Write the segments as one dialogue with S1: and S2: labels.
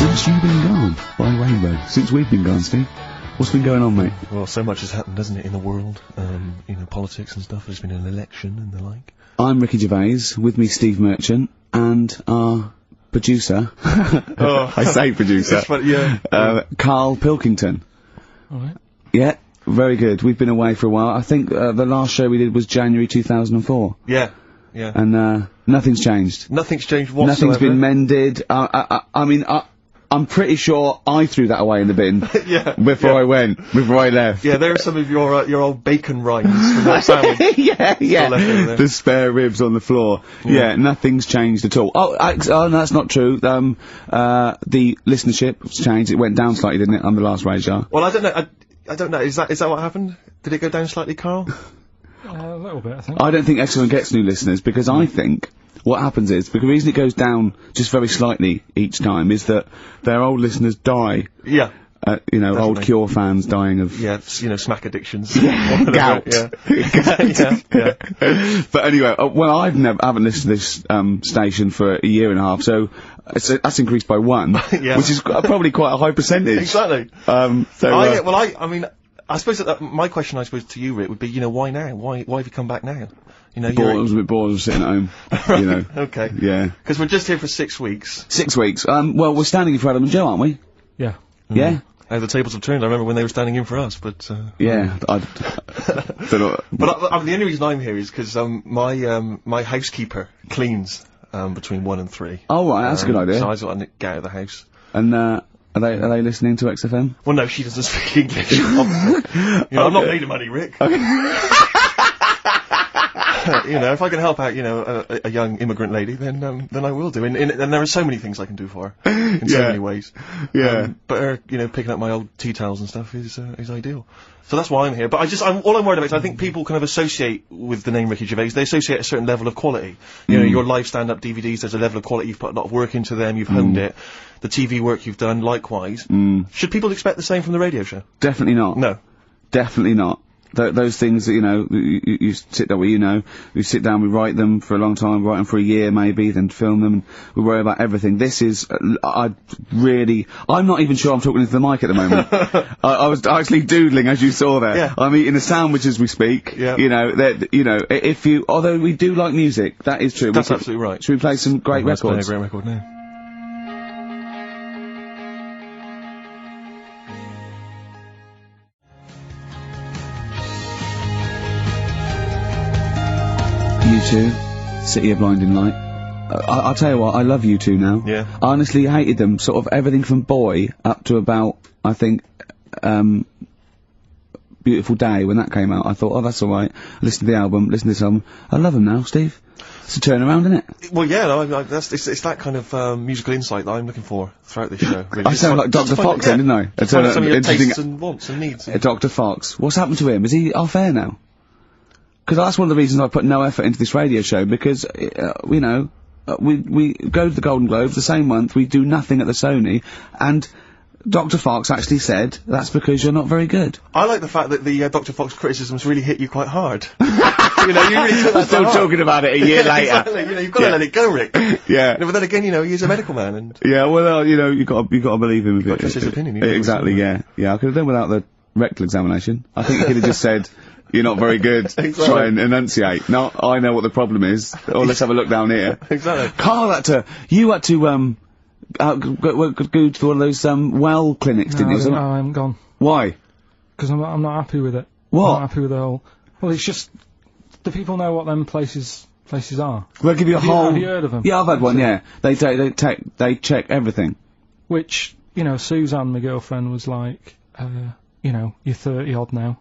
S1: Since you've been gone, by Rainbow. Since we've been gone, Steve. What's been going on, mate?
S2: Well, so much has happened, hasn't it, in the world? Politics and stuff. There's been an election and the like.
S1: I'm Ricky Gervais, with me Steve Merchant, and our producer.
S2: Oh.
S1: I say producer.
S2: Yeah.
S1: Carl Pilkington.
S3: Alright.
S1: Yeah, very good. We've been away for a while. I think the last show we did was January 2004.
S2: Yeah. Yeah.
S1: And nothing's changed.
S2: Nothing's changed whatsoever.
S1: Nothing's been mended. I'm pretty sure I threw that away in the bin before I left.
S2: Yeah, there are some of your old bacon rinds from that sandwich.
S1: yeah. The spare ribs on the floor. Yeah, nothing's changed at all. Oh, no, that's not true. The listenership's changed. It went down slightly, didn't it, on the last radio?
S2: Well, I don't know. I don't know. Is that what happened? Did it go down slightly, Carl?
S3: A little bit, I think.
S1: I don't think Excellent gets new listeners, because I think what happens is, because the reason it goes down just very slightly each time is that their old listeners die.
S2: Yeah.
S1: Definitely. Old Cure fans dying of...
S2: Yeah, smack addictions.
S1: Gout.
S2: Yeah.
S1: But anyway, I haven't listened to this station for a year and a half, so that's increased by 1, which is probably quite a high percentage.
S2: Exactly. I suppose that my question, to you, Rick, would be, why now? Why have you come back now?
S1: I was a bit bored of sitting at home.
S2: Right, okay.
S1: Yeah.
S2: Because we're just here for 6 weeks.
S1: 6 weeks. Well, we're standing in for Adam and Joe, aren't we?
S3: Yeah.
S1: Yeah.
S2: How the tables have turned. I remember when they were standing in for us, but...
S1: Yeah, I don't know.
S2: But the only reason I'm here is because, my housekeeper cleans, between 1 and 3.
S1: Oh, right, that's a good idea.
S2: So I just want to get out of the house.
S1: And, Are they listening to XFM?
S2: Well, no, she doesn't speak English. I'm not made of money, Rick. Okay. If I can help out, a young immigrant lady, then I will do. And there are so many things I can do for her in so many ways.
S1: Yeah.
S2: But her, picking up my old tea towels and stuff is ideal. So that's why I'm here. But all I'm worried about is I think people kind of associate with the name Ricky Gervais. They associate a certain level of quality. Your live stand-up DVDs. There's a level of quality. You've put a lot of work into them. You've honed it. The TV work you've done, likewise. Should people expect the same from the radio show? Definitely not. No.
S1: Definitely not. Those things that, you sit down, we sit down, we write them for a long time, write them for a year maybe, then film them, and we worry about everything. This is, I'm not even sure I'm talking into the mic at the moment. I was actually doodling, as you saw there.
S2: Yeah.
S1: I'm eating a sandwich as we speak.
S2: Yeah.
S1: Although we do like music, that is true.
S2: That's absolutely right.
S1: Should we play some great records?
S2: Let's play a great record now.
S1: U2, City of Blinding Light. I'll tell you what, I love U2 now.
S2: Yeah.
S1: I honestly hated them, sort of everything from Boy up to about, I think, Beautiful Day, when that came out. I thought, oh, that's alright. I listened to the album, listened to this album. I love them now, Steve. It's a turnaround, isn't it?
S2: Well, yeah, it's that kind of musical insight that I'm looking for throughout this show. Really.
S1: I sound like Dr. Fox then, didn't I?
S2: Just find out some of your tastes and wants and needs.
S1: Dr. Fox. What's happened to him? Is he off air now? Because that's one of the reasons I put no effort into this radio show, because, we go to the Golden Globes the same month, we do nothing at the Sony, and Dr. Fox actually said, that's because you're not very good.
S2: I like the fact that the Dr. Fox criticisms really hit you quite hard. You really took
S1: I'm still talking about it a year later.
S2: Exactly, you've got to let it go, Rick.
S1: Yeah.
S2: But then again, he's a medical man, and...
S1: Yeah, well, you've got to believe him a bit.
S2: Trust his opinion.
S1: Exactly, yeah. Yeah, I could have done without the rectal examination. I think he could have just said... You're not very good.
S2: Exactly.
S1: Try and enunciate. No, I know what the problem is. Or let's have a look down here.
S2: Exactly.
S1: Carl you had to, go to one of those, well clinics, didn't you?
S3: No, I haven't gone.
S1: Why?
S3: Because I'm not happy with it.
S1: What?
S3: I'm not happy with the whole... Well, it's just... Do people know what them places are?
S1: They'll give you a whole...
S3: Have you heard of them?
S1: Yeah, I've had one, yeah. They check everything.
S3: Which, Suzanne, my girlfriend, was like, you're 30 odd now.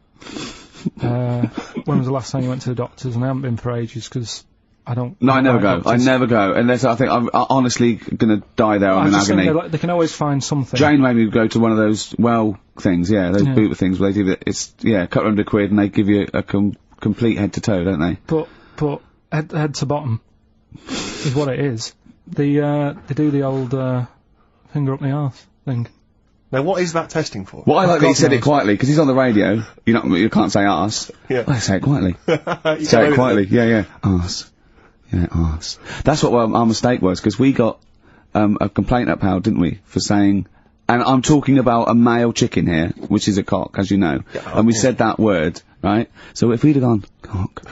S3: When was the last time you went to the doctors? And I haven't been for ages because I don't...
S1: No, I never go. I never go. Unless I think I'm honestly gonna die there. I'm in agony.
S3: They can always find something.
S1: Jane made me go to one of those things, those boot things where they do that. Couple £100 and they give you a complete head to toe, don't they?
S3: But head to bottom is what it is. They do the old finger up my arse thing.
S2: Now, what is that testing for?
S1: Well, I like that he said it quietly, because he's on the radio. You can't say arse.
S2: Yeah.
S1: Well, say it quietly. Say it quietly. Yeah. Arse. Yeah, arse. That's what our mistake was, because we got a complaint upheld, didn't we, for saying, and I'm talking about a male chicken here, which is a cock, as you know, and we said that word, right? So if we'd have gone, cock,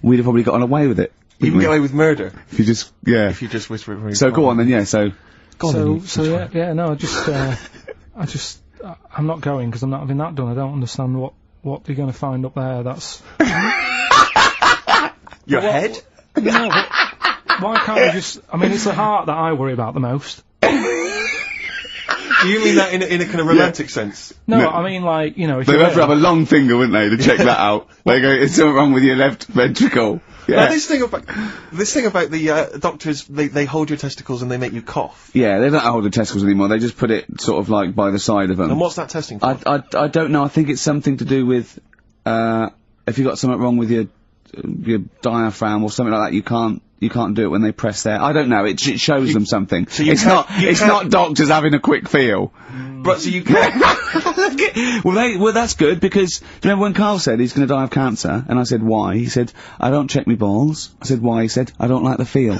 S1: we'd have probably gotten away with it.
S2: You can get away with murder.
S1: If you just, if
S2: you just whisper it very
S1: So go on then, so...
S3: I'm not going because I'm not having that done. I don't understand what you're going to find up there. That's...
S2: Your head?
S3: No, but why can't we just... I mean, it's the heart that I worry about the most.
S2: Do you mean that in a kind of romantic sense?
S3: No, I mean, like, you know...
S1: They'd have to have a long finger, wouldn't they, to check that out? They go, "Is something wrong with your left ventricle?" Yeah.
S2: Now, this thing about the doctors, they hold your testicles and they make you cough.
S1: Yeah, they don't hold the testicles anymore. They just put it sort of like by the side of them.
S2: And what's that testing for?
S1: I don't know. I think it's something to do with if you've got something wrong with your diaphragm or something like that. You can't do it when they press there. I don't know. It shows them something. So it's not doctors having a quick feel.
S2: But so you can't.
S1: well, that's good because do you remember when Carl said he's going to die of cancer, and I said why? He said I don't check me balls. I said why? He said I don't like the feel.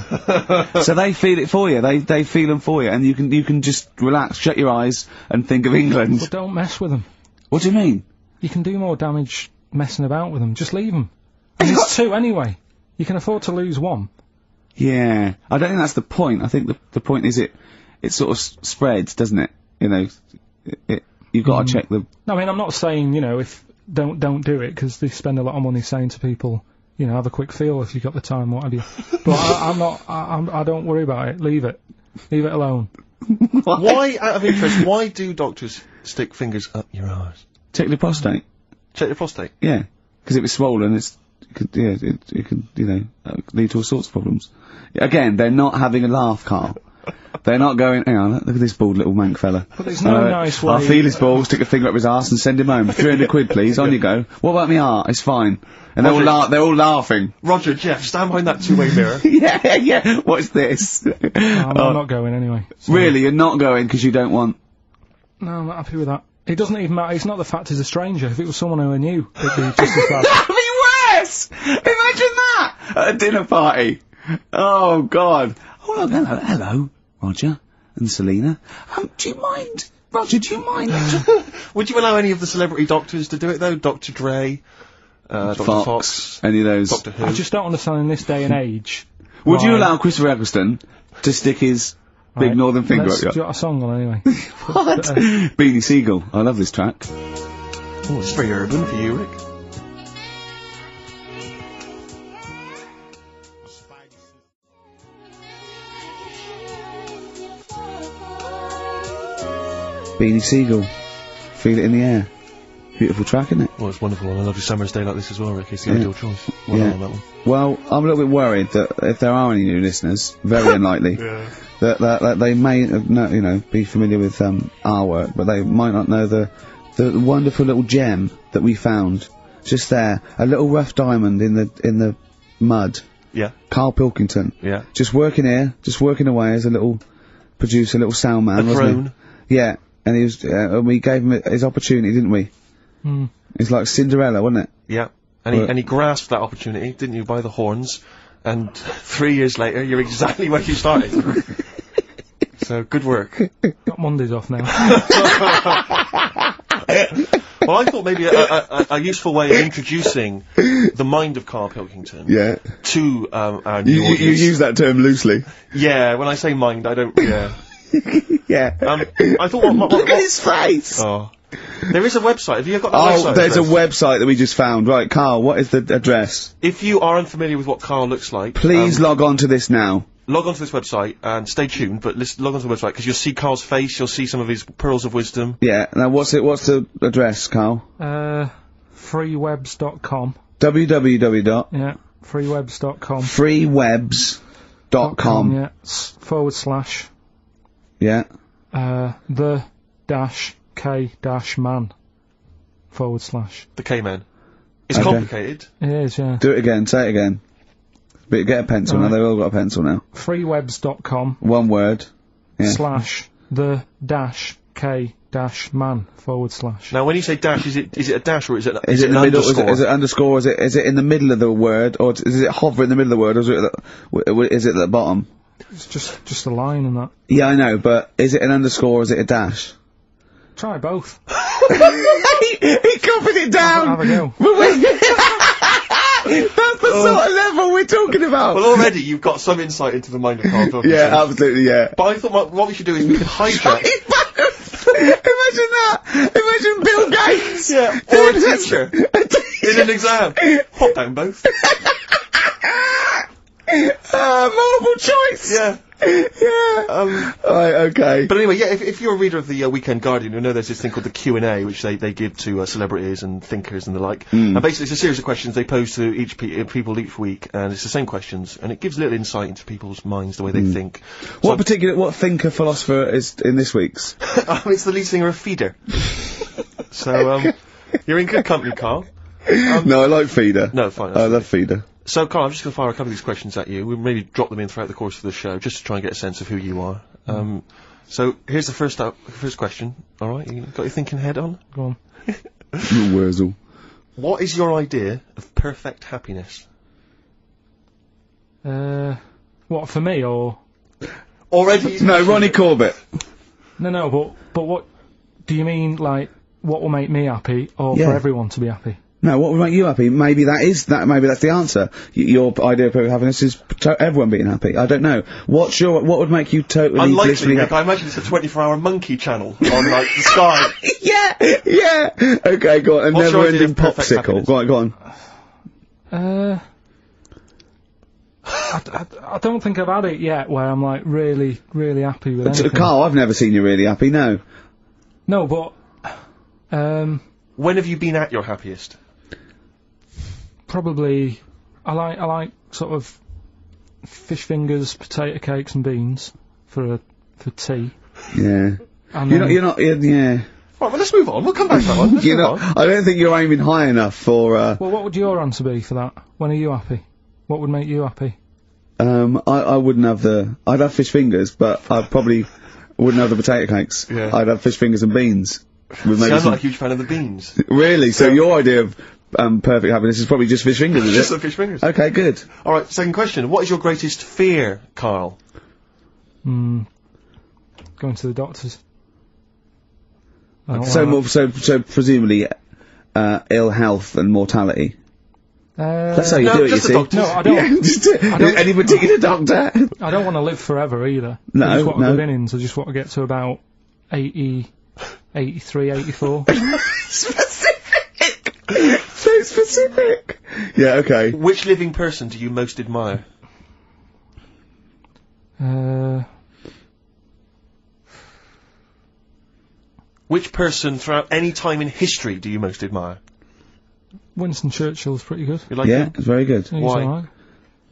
S1: So they feel it for you. They feel them for you, and you can just relax, shut your eyes, and think of England.
S3: But don't mess with them.
S1: What do you mean?
S3: You can do more damage messing about with them. Just leave them. And there's two anyway. You can afford to lose one.
S1: Yeah, I don't think that's the point. I think the point is it sort of spreads, doesn't it? You know, you've got to check the...
S3: No, I mean, I'm not saying, you know, if don't do it, because they spend a lot of money saying to people, you know, have a quick feel if you've got the time, what have you. But I don't worry about it. Leave it alone.
S2: Why, out of interest, why do doctors stick fingers up your arse?
S1: Check the prostate.
S2: Check the prostate?
S1: Yeah, because if it's swollen, it could, you know, lead to all sorts of problems. Again, they're not having a laugh, Carl. They're not going, hang on, look at this bald little mank fella.
S3: But there's no nice way...
S1: I'll feel his balls, stick a finger up his arse and send him home. 300 quid, please, on you go. What about me art? It's fine. And they're all laughing.
S2: Roger, Jeff, stand behind that two-way mirror.
S1: yeah, what's this?
S3: I'm not going anyway. So.
S1: Really, you're not going because you don't want...
S3: No, I'm not happy with that. It doesn't even matter, it's not the fact he's a stranger. If it was someone who I knew, it'd be just as bad.
S1: That'd be worse! Imagine that! At a dinner party. Oh, God. Oh, look, hello, Roger and Selena. Do you mind, Roger,
S2: Would you allow any of the celebrity doctors to do it, though? Dr. Dre, Dr. Fox,
S1: any of those.
S2: Doctor Who?
S3: I just don't understand in this day and age.
S1: Would you allow Christopher Eccleston to stick his big northern finger up your...
S3: Do you want a song on anyway?
S1: What? Beanie Siegel. I love this track.
S2: Oh, it's very urban for you, Rick.
S1: Beanie Siegel. Feel it in the air. Beautiful track, isn't it?
S2: Well, it's wonderful, and a lovely summer's day like this as well, Rick. It's the ideal choice. Well done on that one.
S1: Well, I'm a little bit worried that if there are any new listeners, very unlikely, that they may be familiar with our work, but they might not know the wonderful little gem that we found just there, a little rough diamond in the mud.
S2: Yeah.
S1: Carl Pilkington.
S2: Yeah.
S1: Just working away as a little producer, little sound man, wasn't he? Yeah. And he was, we gave him his opportunity, didn't we?
S3: Mm.
S1: It's like Cinderella, wasn't it?
S2: Yeah. And he grasped that opportunity, didn't you, by the horns? And 3 years later, you're exactly where you started. So, good work.
S3: Got Mondays off now.
S2: Well, I thought maybe a useful way of introducing the mind of Carl Pilkington to our new audience.
S1: You use that term loosely.
S2: Yeah, when I say mind, I don't... Yeah.
S1: Yeah.
S2: I thought...
S1: Look at his face!
S2: Oh. There is a website. Have you got the website?
S1: Oh, there's a website that we just found. Right, Carl, what is the address?
S2: If you are unfamiliar with what Carl looks like...
S1: Please log on to this now.
S2: Log on to this website and stay tuned, but log on to the website because you'll see Carl's face, you'll see some of his pearls of wisdom.
S1: Yeah, now what's the address, Carl?
S3: Freewebs.com.
S1: www.
S3: Yeah, freewebs.com.
S1: Freewebs.com.
S3: Yeah, /
S1: Yeah.
S3: The K-man /
S2: The K-man. It's
S1: Okay.
S2: complicated.
S3: It is, yeah.
S1: Do it again, say it again. But get a pencil now, they've all got a pencil now.
S3: Freewebs.com.
S1: One word. Yeah.
S3: / the K-man /
S2: Now, when you say dash, is it a dash or is it an
S1: Is it in the middle?
S2: underscore?
S1: Is it underscore? Is it in the middle of the word, or is it hover in the middle of the word, or is it at the bottom?
S3: It's just a line and that.
S1: Yeah, I know, but is it an underscore or is it a dash?
S3: Try both.
S1: He copied it down!
S3: Have a go.
S1: That's the sort of level we're talking about!
S2: Well, already you've got some insight into the mind of Carl Pilkington.
S1: Yeah, absolutely, yeah.
S2: But I thought what we should do is we could hijack...
S1: Imagine that! Imagine Bill Gates!
S2: Yeah, or a teacher in an exam. Pop down both.
S1: Multiple choice!
S2: Yeah.
S1: Yeah. Right, okay.
S2: But anyway, yeah, if you're a reader of the Weekend Guardian, you know there's this thing called the Q&A, which they give to celebrities and thinkers and the like. And basically it's a series of questions they pose to each people each week, and it's the same questions, and it gives little insight into people's minds, the way they think. So
S1: What thinker philosopher is in this week's?
S2: it's the lead singer of Feeder. So, you're in good company, Carl.
S1: No, I like Feeder.
S2: No, fine.
S1: I love Feeder.
S2: So, Carl, I'm just going to fire a couple of these questions at you. We'll maybe drop them in throughout the course of the show, just to try and get a sense of who you are. So, here's the first question. All right, you got your thinking head on?
S3: Go on.
S1: Wurzel.
S2: What is your idea of perfect happiness?
S3: What, for me, or...?
S2: Already...
S1: No, Ronnie Corbett.
S3: No, but what... Do you mean, like, what will make me happy, or for everyone to be happy?
S1: No, what would make you happy? Maybe that's the answer. Your idea of perfect happiness is everyone being happy. I don't know. What would make you totally
S2: Unlikely,
S1: blissfully
S2: Nick. I imagine it's a 24-hour monkey channel on, like, the sky.
S1: Yeah. Okay, go on. A
S2: What's your idea
S1: never-ending
S2: of perfect
S1: popsicle. Go on.
S3: I don't think I've had it yet where I'm, like, really, really happy with anything.
S1: Carl, I've never seen you really happy, no.
S3: No, but...
S2: When have you been at your happiest?
S3: Probably... I like sort of fish fingers, potato cakes and beans for tea.
S1: Yeah.
S3: And
S1: You're not, yeah.
S2: Right, well, let's move on. We'll come back to that one. Let's move on.
S1: I don't think you're aiming high enough for,
S3: Well, what would your answer be for that? When are you happy? What would make you happy?
S1: I wouldn't have I'd have fish fingers, but I probably wouldn't have the potato cakes.
S2: Yeah.
S1: I'd have fish fingers and beans.
S2: See, I'm not a huge fan of the beans.
S1: Really? So your idea of, perfect happiness is probably just fish fingers, is
S2: Just
S1: it?
S2: the fish fingers.
S1: Okay, good.
S2: Alright, second question. What is your greatest fear, Carl?
S3: Going to the doctors.
S1: So presumably, ill health and mortality. That's how you do it, you
S2: just
S1: see.
S2: the doctors.
S3: No, I don't.
S1: Any particular doctor?
S3: I don't want to live forever either.
S1: No,
S3: I just want
S1: no.
S3: good innings. I just want to get to about 80, 83, 84.
S1: Specific! So specific! Yeah, okay.
S2: Which living person do you most admire? Which person throughout any time in history do you most admire?
S3: Winston Churchill's pretty good.
S2: You like
S1: Yeah,
S2: him?
S1: it's very good.
S3: He's
S2: Why?
S3: alright.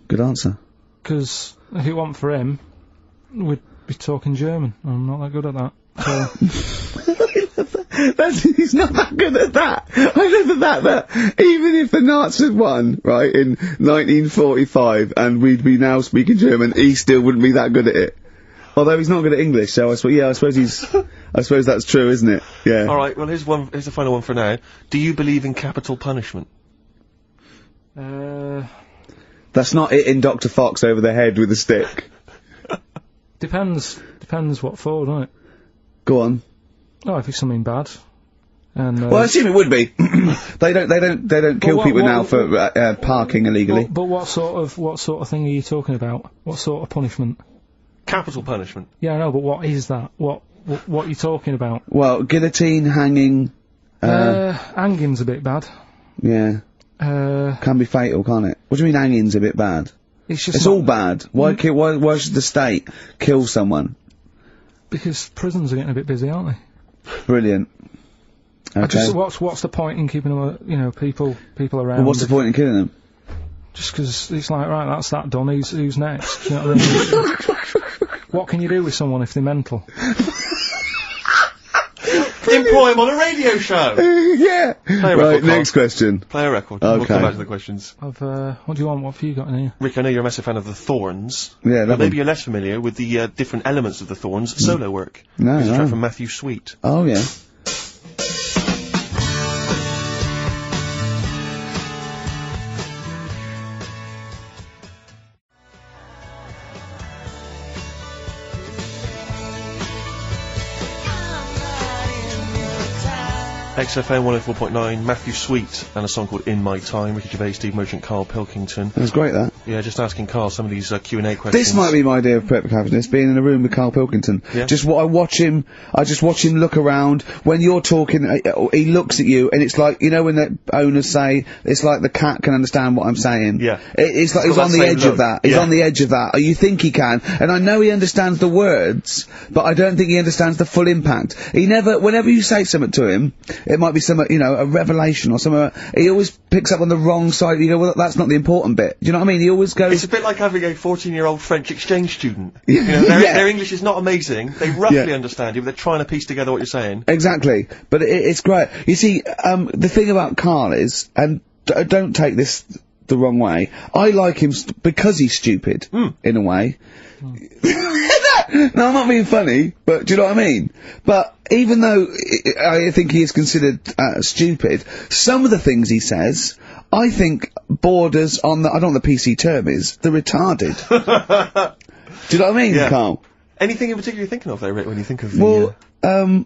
S1: Good answer.
S3: Because if it wasn't for him, we'd be talking German. I'm not that good at that. So
S1: He's not that good at that. I love that even if the Nazis won, right, in 1945, and we'd be now speaking German, he still wouldn't be that good at it. Although he's not good at English, so I suppose that's true, isn't it? Yeah.
S2: Alright, well here's the final one for now. Do you believe in capital punishment?
S1: That's not it in Dr. Fox over the head with a stick.
S3: depends what for, doesn't it?
S1: Go on.
S3: Oh, if it's something bad. And
S1: Well, I assume it would be. They don't kill people now for parking illegally.
S3: But what sort of thing are you talking about? What sort of punishment?
S2: Capital punishment.
S3: Yeah, I know, but what is that? What are you talking about?
S1: Well, guillotine, hanging.
S3: Hanging's a bit bad.
S1: Yeah. Can be fatal, can't it? What do you mean hanging's a bit bad?
S3: It's
S1: all bad. Why should the state kill someone?
S3: Because prisons are getting a bit busy, aren't they?
S1: Brilliant. Okay.
S3: What's the point in keeping them, people around?
S1: Well, what's the point in killing them?
S3: Just because it's like, right, that's that done, who's next? You know what I mean? What can you do with someone if they're mental?
S2: Employ him on a radio show!
S1: Yeah! Right, next question.
S2: Play a record.
S1: Okay.
S2: We'll come back to the questions.
S3: What do you want? What have you got in here?
S2: Rick, I know you're a massive fan of the Thorns.
S1: Yeah,
S2: but maybe you're less familiar with the different elements of the Thorns' solo work.
S1: No,
S2: This is a
S1: no.
S2: track from Matthew Sweet.
S1: Oh, yeah.
S2: XFM 104.9, Matthew Sweet, and a song called In My Time, Ricky Gervais, Steve Merchant, Carl Pilkington.
S1: That was great, that.
S2: Yeah, just asking Carl some of these Q&A questions.
S1: This might be my idea of perfect happiness, being in a room with Carl Pilkington.
S2: Yeah.
S1: Just what I just watch him look around. When you're talking, he looks at you, and it's like, you know when the owners say, it's like the cat can understand what I'm saying.
S2: Yeah.
S1: It's like he's on the edge of that. He's on the edge of that. Or you think he can. And I know he understands the words, but I don't think he understands the full impact. He never, whenever you say something to him, it might be some, you know, a revelation or something, he always picks up on the wrong side. You go, well, that's not the important bit. Do you know what I mean? He always goes...
S2: It's a bit like having a 14-year-old French exchange student. You know, their English is not amazing. They roughly understand you, but they're trying to piece together what you're saying.
S1: Exactly. But it's great. You see, the thing about Carl is, and don't take this the wrong way, I like him because he's stupid, in a way. No, I'm not being funny, but do you know what I mean? But even though I think he is considered stupid, some of the things he says, I think borders on the, I don't know what the PC term is, the retarded. Do you know what I mean, Carl?
S2: Anything in particular you're thinking of there, Rick, when you think of the...
S1: Well,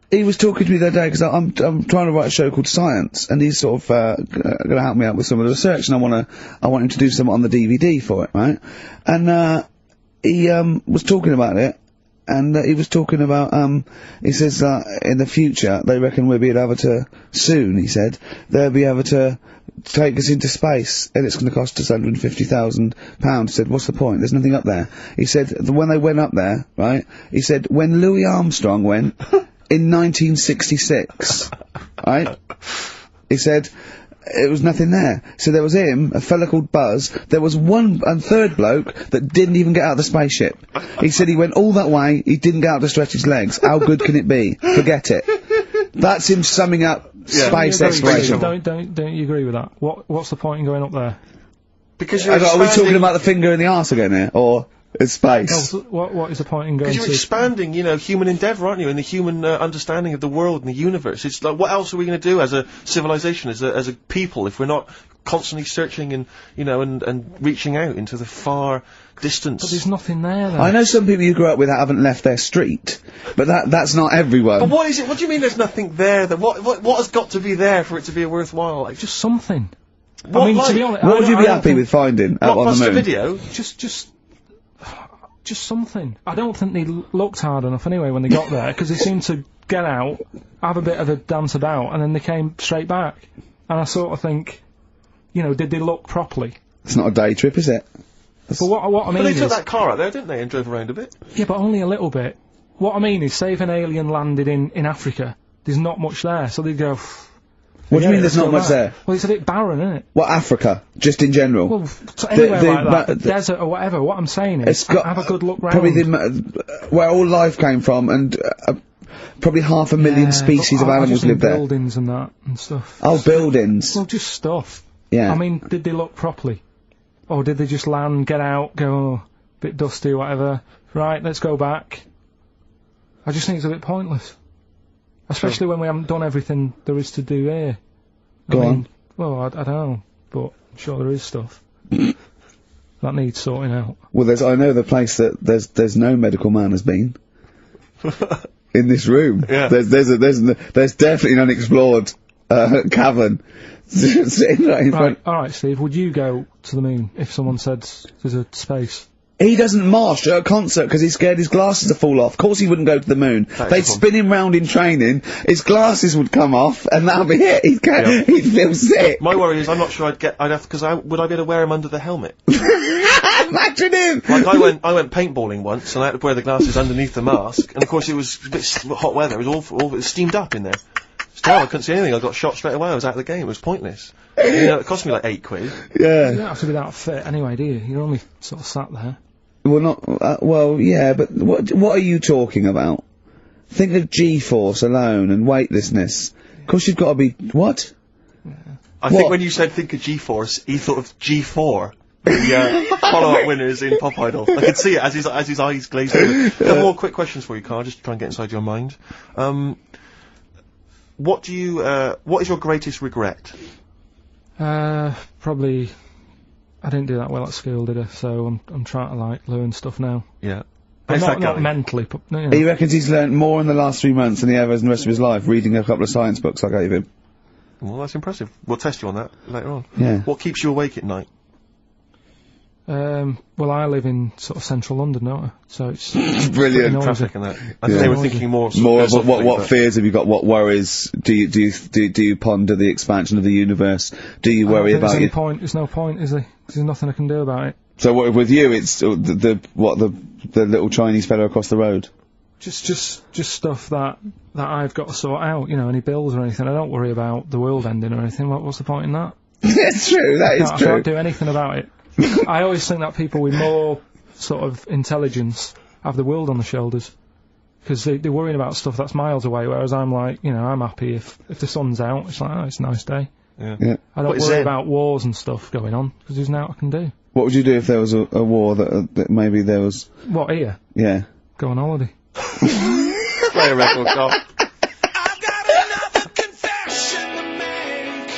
S1: he was talking to me the other day, because I'm trying to write a show called Science, and he's sort of going to help me out with some of the research, and I want him to do something on the DVD for it, right? And he was talking about it, and he was talking about, he says in the future, they reckon we'll be able to, soon, he said, they'll be able to take us into space, and it's going to cost us £150,000. He said, what's the point? There's nothing up there. He said, when they went up there, right, he said, when Louis Armstrong went, in 1966, right, he said, it was nothing there. So there was him, a fella called Buzz, there was one and third bloke that didn't even get out of the spaceship. He said he went all that way, he didn't get out to stretch his legs. How good can it be? Forget it. That's him summing up space exploration.
S3: Don't you agree with that? What's the point in going up there?
S2: Because you're
S1: are we talking about the finger in the arse again here, or it's space?
S3: No, what is the point in going?
S2: Because you're expanding, you know, human endeavour, aren't you, and the human understanding of the world and the universe. It's like, what else are we going to do as a civilization, as a people, if we're not constantly searching and, you know, and reaching out into the far distance?
S3: But there's nothing there, though.
S1: I know some people you grew up with that haven't left their street, but that's not everyone.
S2: But what is it? What do you mean there's nothing there? What has got to be there for it to be a worthwhile? Like,
S3: just something.
S2: What,
S3: I mean,
S2: like,
S3: to be honest,
S1: what would you be happy with finding out on the moon?
S2: Video?
S3: Just something. I don't think they looked hard enough anyway when they got there, because they seemed to get out, have a bit of a dance about, and then they came straight back. And I sort of think, you know, did they look properly?
S1: It's not a day trip, is it?
S3: But what I mean
S2: But they
S3: is...
S2: took that car out there, didn't they, and drove around a bit?
S3: Yeah, but only a little bit. What I mean is, say if an alien landed in Africa, there's not much there, so they'd go...
S1: What do you mean there's not much there?
S3: Well, it's a bit barren, isn't it?
S1: What, Africa? Just in general?
S3: Well, anywhere like that, the desert or whatever. What I'm saying is, have a good look round.
S1: Probably where all life came from, and probably 500,000 species of animals live there.
S3: Buildings and that, and stuff.
S1: Oh, buildings.
S3: Well, just stuff.
S1: Yeah.
S3: I mean, did they look properly? Or did they just land, get out, go, oh, bit dusty, whatever, right, let's go back? I just think it's a bit pointless. Especially when we haven't done everything there is to do here.
S1: Go on.
S3: Well, I don't know, but I'm sure there is stuff that needs sorting out.
S1: Well, I know the place that there's no medical man has been. In this room.
S2: Yeah.
S1: There's definitely an unexplored, cavern. Sitting right in front.
S3: Alright, Steve, would you go to the moon if someone said there's a space?
S1: He doesn't march at a concert because he's scared his glasses to fall off. Of course he wouldn't go to the moon. They'd spin him round in training, his glasses would come off, and that'll be it. He'd feel sick.
S2: My worry is I'm not sure would I be able to wear him under the helmet?
S1: Imagine him!
S2: Like, I went paintballing once, and I had to wear the glasses underneath the mask, and of course it was a bit hot weather, it was awful, it was steamed up in there. Still, I couldn't see anything, I got shot straight away, I was out of the game, it was pointless. You know, it cost me like £8.
S1: Yeah.
S3: You don't have to be that fit anyway, do you? You're only sort of sat there.
S1: Well, yeah, but what are you talking about? Think of G-force alone and weightlessness. Of course you've got to be... What?
S2: Yeah. I think when you said think of G-force, he thought of G4. The follow-up winners in Pop Idol. I could see it as his eyes glazed over. A couple more quick questions for you, Carl, just to try and get inside your mind. What is your greatest regret?
S3: Probably... I didn't do that well at school, did I? So I'm trying to, like, learn stuff now.
S2: Yeah.
S3: But
S2: How's that
S3: not
S2: going?
S3: mentally, but, you know.
S1: He reckons he's learnt more in the last 3 months than he ever has in the rest of his life, reading a couple of science books I gave him.
S2: Well, that's impressive. We'll test you on that later on.
S1: Yeah.
S2: What keeps you awake at night?
S3: Well, I live in sort of central London, don't I? So it's
S1: Brilliant.
S3: noisy.
S2: Traffic and that. I
S1: Yeah.
S2: think they were thinking more.
S1: More of
S2: philosophically,
S1: what
S2: but-
S1: fears have you got? What worries do you ponder the expansion of the universe? Do you worry about
S3: There's
S1: your...
S3: no point, is there? 'Cause there's nothing I can do about it.
S1: So what, with you, it's the little Chinese fellow across the road.
S3: Just stuff that I've got to sort out. You know, any bills or anything. I don't worry about the world ending or anything. What's the point in that?
S1: That's true. That is
S3: I
S1: true.
S3: can't do anything about it. I always think that people with more sort of intelligence have the world on their shoulders. Because they're worrying about stuff that's miles away, whereas I'm like, you know, I'm happy if the sun's out, it's like, oh, it's a nice day.
S2: Yeah.
S1: Yeah.
S3: I don't
S2: What is
S3: worry
S2: Zen?
S3: about wars and stuff going on, because there's nothing I can do.
S1: What would you do if there was a war that maybe there was...
S3: What, here?
S1: Yeah.
S3: Go on holiday.
S2: Play a record, Carl.
S4: I've got another confession to make.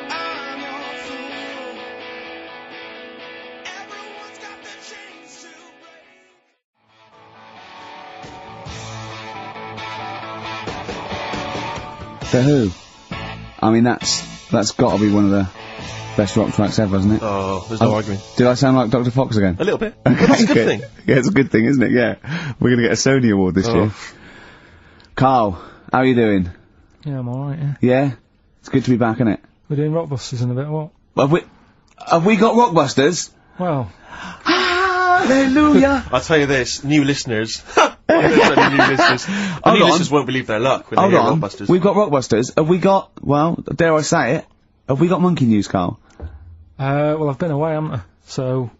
S4: I'm your fool. Everyone's got the chains to break.
S1: The Who. I mean, that's got to be one of the best rock tracks ever, isn't it?
S2: Oh, there's no arguing.
S1: Did I sound like Dr. Fox again?
S2: A little bit. But that's a good thing.
S1: Yeah, it's a good thing, isn't it? Yeah. We're going to get a Sony award this year. Carl, how are you doing?
S3: Yeah, I'm alright, yeah.
S1: Yeah? It's good to be back, isn't it?
S3: We're doing Rockbusters in a bit, what?
S1: Have we got Rockbusters?
S3: Well,
S1: Hallelujah!
S2: I'll tell you this, new listeners. There's only new listeners. The
S1: Hold
S2: new
S1: on.
S2: listeners won't believe their luck when
S1: Hold
S2: they hear
S1: on.
S2: Rockbusters.
S1: We've got Rockbusters. Have we got, well, dare I say it, have we got Monkey News, Carl?
S3: well, I've been away, haven't I? So,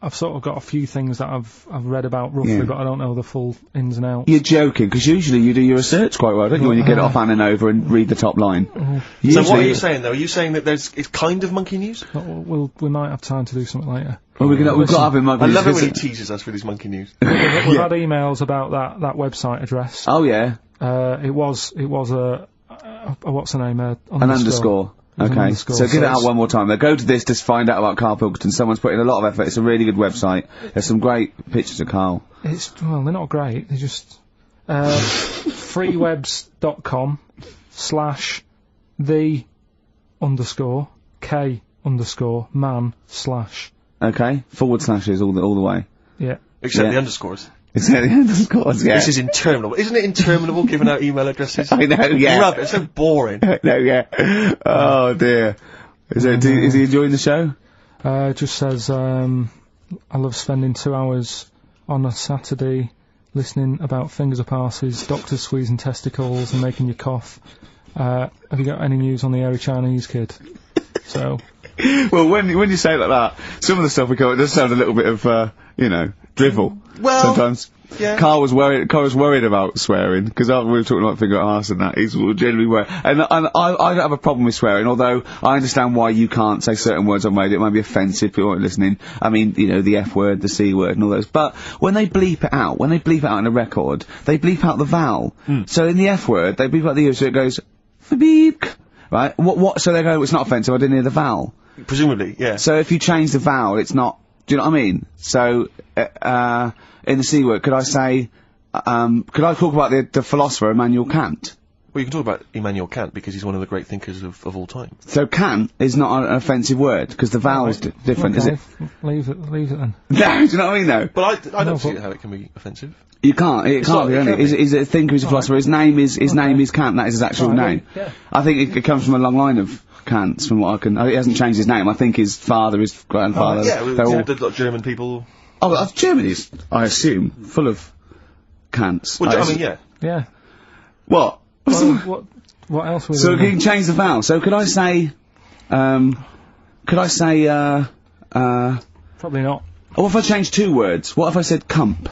S3: I've sort of got a few things that I've read about roughly,
S1: Yeah.
S3: but I don't know the full ins and outs.
S1: You're joking, because usually you do your research quite well, don't you, when you get it off Anna Nova and read the top line.
S2: So
S1: Usually-
S2: what are you saying, though? Are you saying that it's kind of monkey news?
S3: We might have time to do something later.
S1: Well, we've got to have him Monkey
S2: I
S1: News.
S2: love it when he
S1: because-
S2: teases us with his monkey news.
S3: We've had emails about that website address.
S1: Oh, yeah.
S3: It was a what's the name?
S1: An underscore.
S3: It was an
S1: Okay,
S3: underscore,
S1: so give it out
S3: it's-
S1: one more time. Now go to this to find out about Carl Pilkington. Someone's put in a lot of effort. It's a really good website. There's some great pictures of Carl.
S3: Well, they're not great. They're just freewebs.com/the_k_man/
S1: Okay, forward slashes all the way.
S3: yeah.
S2: Except
S1: Yeah.
S2: the underscores.
S1: Is that the underscores? Yeah.
S2: This is interminable. Isn't it interminable giving out email addresses?
S1: I know, yeah.
S2: Rubbish, it's so boring.
S1: No, yeah. Oh dear. Is he enjoying the show?
S3: It just says I love spending 2 hours on a Saturday listening about fingers of arses, doctors squeezing testicles and making you cough. Have you got any news on the airy Chinese kid? So,
S1: Well, when you say it like that, some of the stuff we go, it does sound a little bit of, drivel.
S2: Well,
S1: Sometimes.
S2: yeah.
S1: Carl was worried about swearing, because after we were talking about finger at arse and that, he's generally worried. And I don't have a problem with swearing, although I understand why you can't say certain words on radio. It might be offensive, people aren't listening. I mean, the F word, the C word and all those. But when they bleep it out in a record, they bleep out the vowel. So in the F word, they bleep out the U, so it goes, beep. Right? So they go, it's not offensive, I didn't hear the vowel.
S2: Presumably, yeah.
S1: So if you change the vowel, it's not. Do you know what I mean? So in the C word, could I say? Could I talk about the philosopher Immanuel Kant?
S2: Well, you can talk about Immanuel Kant because he's one of the great thinkers of all time.
S1: So Kant is not an offensive word because the vowel's different, is
S3: okay,
S1: it?
S3: leave it then.
S1: No, do you know what I mean? Though
S2: But I don't
S3: No,
S2: see
S3: but-
S2: how it can be offensive.
S1: you can't. It can't
S2: not-
S1: be.
S2: it
S1: Only.
S2: can't be.
S1: He's a thinker. He's a philosopher. His name is Kant. That is his actual name.
S3: Yeah.
S1: I think it comes from a long line of Kants. From what I can, he hasn't changed his name. I think his father, his grandfather.
S2: Yeah,
S1: they're all.
S2: the German people.
S1: Oh, Germany's, I assume, full of Kants.
S2: Well, I mean, yeah.
S3: Yeah.
S1: What?
S3: Well, what else was
S1: So
S3: there?
S1: you can change the vowel. So could I say,
S3: Probably not.
S1: what if I change 2 words? What if I said cump?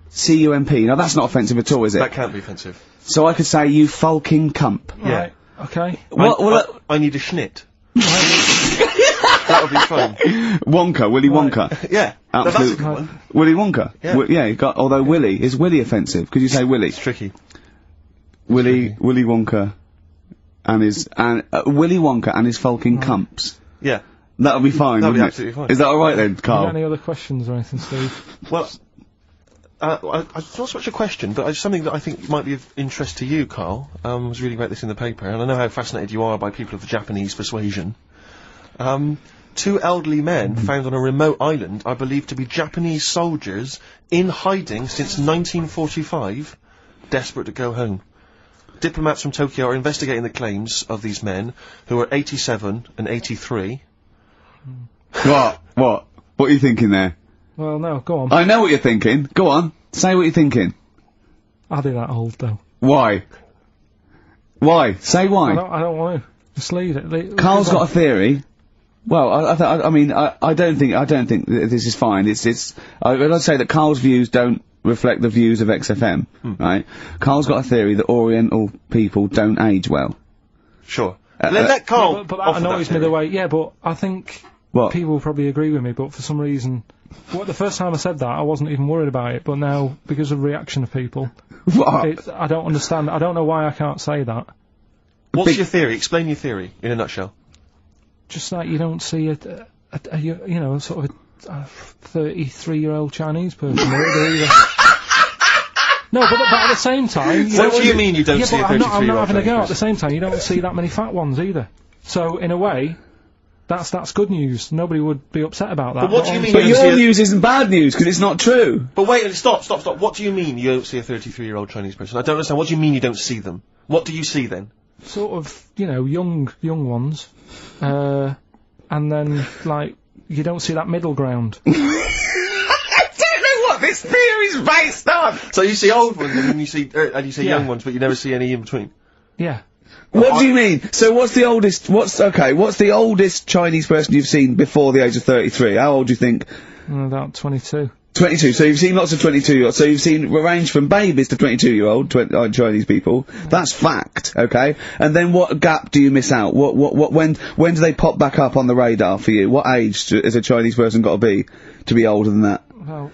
S1: C-U-M-P. Now that's not offensive at all, is it?
S2: That can't be offensive.
S1: So I could say, you fulking cump.
S3: Right. Okay.
S2: I need a schnit. That would be fun.
S1: Wonka, Willy Wonka.
S2: Yeah, that's a
S1: Absolute-
S2: good one.
S1: Willy Wonka.
S2: Yeah.
S1: You got, although Willy, is Willy offensive? Could you say Willy?
S2: It's tricky.
S1: Willy Wonka and his, Willy Wonka and his fulking cumps.
S2: Yeah.
S1: That'll be fine,
S2: That'll be
S1: wouldn't it?
S2: absolutely fine.
S1: Is that alright then,
S3: You got
S1: Carl?
S3: any other questions or anything, Steve?
S2: Well, it's not so much a question, but it's something that I think might be of interest to you, Carl. I was reading about this in the paper, and I know how fascinated you are by people of the Japanese persuasion. 2 elderly men found on a remote island are believed to be Japanese soldiers in hiding since 1945, desperate to go home. Diplomats from Tokyo are investigating the claims of these men, who are 87 and 83.
S1: What? What are you thinking there?
S3: Well, no, go on.
S1: I know what you're thinking. Go on. Say what you're thinking.
S3: I'll be that old, though.
S1: Why? Why? Say why.
S3: I don't want to. Just leave it.
S1: Carl's got a theory. Well, I mean, I don't think this is fine. I'd say that Carl's views don't reflect the views of XFM, right? Carl's got a theory that Oriental people don't age well.
S2: Sure. Let Carl.
S3: Yeah, but that annoys me the way. Yeah, but I think
S1: What?
S3: people will probably agree with me. But for some reason, the first time I said that, I wasn't even worried about it. But now, because of the reaction of people, I don't understand. I don't know why I can't say that.
S2: What's your theory? Explain your theory in a nutshell.
S3: Just like you don't see a sort of a 33-year-old Chinese person. either. No, but at the same time...
S2: What do you mean you don't see a 33-year-old
S3: I'm not having a go.
S2: Chinese
S3: At the same time, you don't see that many fat ones either. So, in a way, that's good news. Nobody would be upset about that.
S2: But what do you mean
S1: But
S2: you don't
S1: your
S2: see
S1: news isn't bad news, because it's not true.
S2: But wait, stop. What do you mean you don't see a 33-year-old Chinese person? I don't understand. What do you mean you don't see them? What do you see then?
S3: Sort of, young ones. And then, like, you don't see that middle ground.
S1: I don't know what this theory's based on!
S2: So you see old ones and then you see young ones, but you never see any in between.
S3: Yeah.
S1: What do you mean? So what's the oldest Chinese person you've seen before the age of 33? How old do you think?
S3: About 22.
S1: 22, so you've seen lots of 22-year-olds, so you've seen range from babies to 22-year-old Chinese people. That's fact, okay? And then what gap do you miss out? When do they pop back up on the radar for you? What age has a Chinese person got to be older than that?
S3: About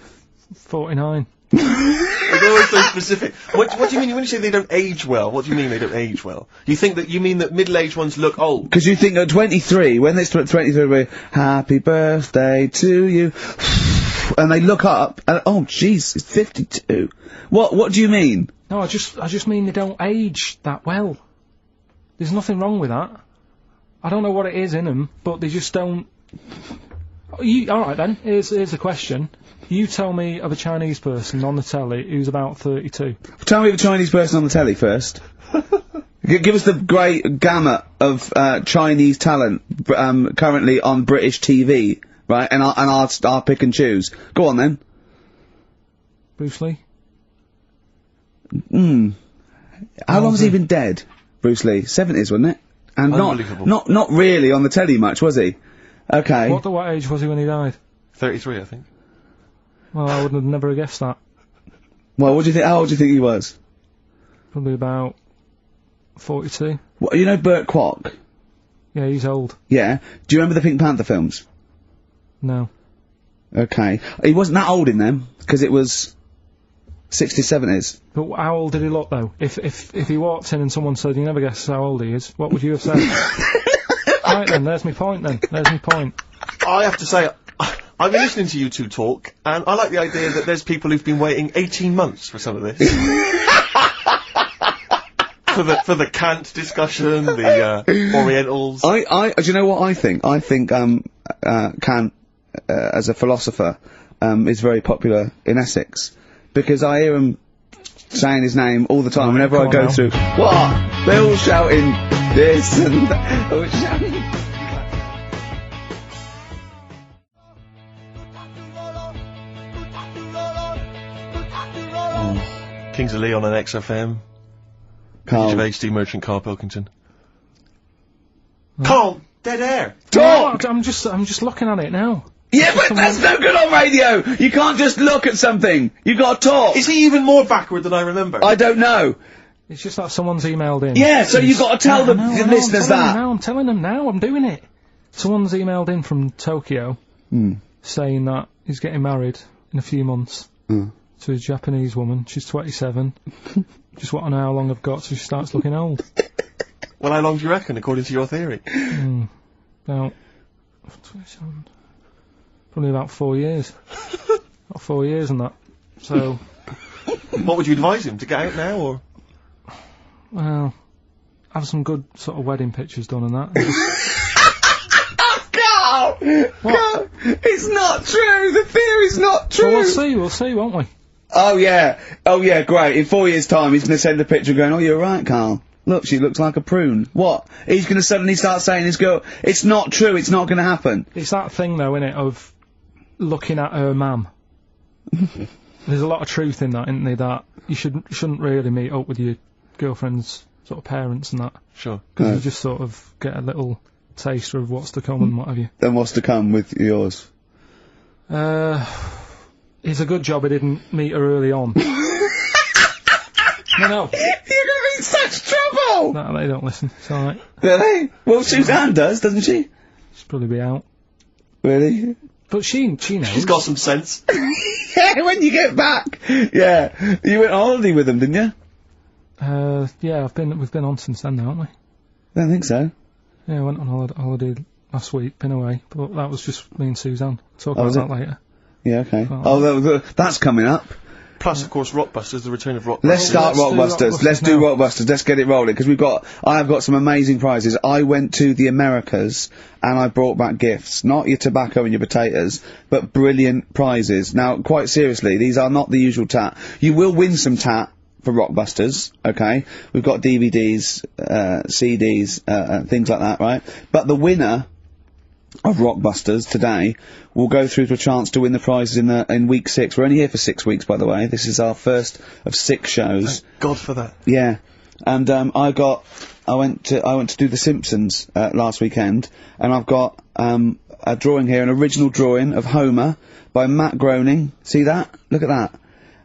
S3: 49.
S2: They're always so specific. What do you mean when you say they don't age well? What do you mean they don't age well? You mean that middle-aged ones look old?
S1: Because you think at 23, when it's 23, happy birthday to you, and they look up, and oh jeez, it's 52. What do you mean?
S3: No, I just mean they don't age that well. There's nothing wrong with that. I don't know what it is in them, but they just don't... Alright then, here's a question. You tell me of a Chinese person on the telly who's about 32.
S1: Tell me of a Chinese person on the telly first. Give us the great gamut of Chinese talent currently on British TV, right? And I'll pick and choose. Go on then.
S3: Bruce Lee?
S1: How long has he been dead, Bruce Lee? 70s, wasn't it? And
S2: Unbelievable.
S1: not really on the telly much, was he? Okay.
S3: What age was he when he died?
S2: 33, I think.
S3: Well, I would have never guessed that.
S1: Well, what do you think? How old do you think he was?
S3: Probably about 42.
S1: What, you know Burt Kwok?
S3: Yeah, he's old.
S1: Yeah. Do you remember the Pink Panther films?
S3: No.
S1: Okay. He wasn't that old in them, because it was 60s, 70s.
S3: But how old did he look, though? If he walked in and someone said, you never guess how old he is, what would you have said? Right then, there's my point then. There's my point.
S2: I have to say, I've been listening to you two talk, and I like the idea that there's people who've been waiting 18 months for some of this. for the Kant discussion, the Orientals.
S1: Do you know what I think? I think, Kant, as a philosopher, is very popular in Essex. Because I hear him saying his name all the time whenever I go through. What? They're all shouting this and that. All shouting.
S2: Kings of Leon on XFM.
S1: Carl.
S2: Gervais, Steve Merchant, Carl Pilkington. Carl! Dead air!
S1: Talk!
S3: No, I'm just looking at it now.
S1: Yeah, but that's no good on radio! You can't just look at something! You gotta talk!
S2: Is he even more backward than I remember?
S1: I don't know.
S3: It's just that someone's emailed in.
S1: Yeah, so you gotta tell the listeners that.
S3: I'm telling them now, I'm doing it. Someone's emailed in from Tokyo, saying that he's getting married in a few months to a Japanese woman. She's 27. Just want to know how long I've got so she starts looking old.
S2: Well, how long do you reckon, according to your theory?
S3: About 27. Probably about 4 years. About 4 years and that. So,
S2: What would you advise him, to get out now, or?
S3: Well, have some good sort of wedding pictures done and that.
S1: Carl! Carl! It's not true! The theory's not true!
S3: Well, we'll see, won't we?
S1: Oh yeah, great. In 4 years' time, he's gonna send a picture going, oh, you're right, Carl. Look, she looks like a prune. What? He's gonna suddenly start saying his girl, it's not true, it's not gonna happen.
S3: It's that thing though, innit, of looking at her mum. There's a lot of truth in that, isn't there, that you shouldn't really meet up with your girlfriend's sort of parents and that.
S2: Sure.
S3: Because you just sort of get a little taster of what's to come and what have you.
S1: Then what's to come with yours?
S3: It's a good job I didn't meet her early on. No.
S1: You're gonna be in such trouble!
S3: No, they don't listen, it's alright.
S1: Really? Well, Suzanne does, doesn't she?
S3: She'll probably be out.
S1: Really?
S3: But she knows.
S2: She's got some sense.
S1: Yeah, when you get back! Yeah. You went on holiday with them, didn't you?
S3: Yeah, we've been on since then, haven't we?
S1: I don't think so.
S3: Yeah, I went on holiday last week, been away, but that was just me and Suzanne. Talk about
S1: was
S3: that later.
S1: Yeah, okay.
S3: Oh.
S1: That's coming up.
S2: Plus, of course, Rockbusters, the return of Rockbusters.
S1: Let's start Rockbusters. Let's do
S3: now.
S1: Rockbusters. Let's get it rolling, because I have got some amazing prizes. I went to the Americas, and I brought back gifts. Not your tobacco and your potatoes, but brilliant prizes. Now, quite seriously, these are not the usual tat. You will win some tat for Rockbusters, okay? We've got DVDs, CDs, things like that, right? But the winner of Rockbusters today will go through to a chance to win the prizes in week 6. We're only here for 6 weeks, by the way. This is our first of 6 shows.
S2: Thank God for that.
S1: Yeah. And I went to do The Simpsons last weekend, and I've got a drawing here, an original drawing of Homer by Matt Groening. See that? Look at that.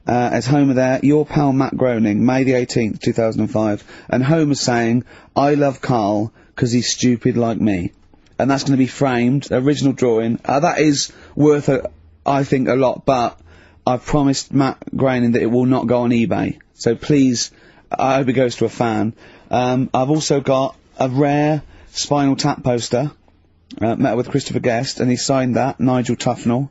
S1: As Homer there, your pal Matt Groening, May the 18th, 2005. And Homer's saying, I love Carl 'cause he's stupid like me. And that's going to be framed, original drawing. That is worth, I think, a lot, but I've promised Matt Groening that it will not go on eBay. So please, I hope it goes to a fan. I've also got a rare Spinal Tap poster, met with Christopher Guest, and he signed that, Nigel Tufnell.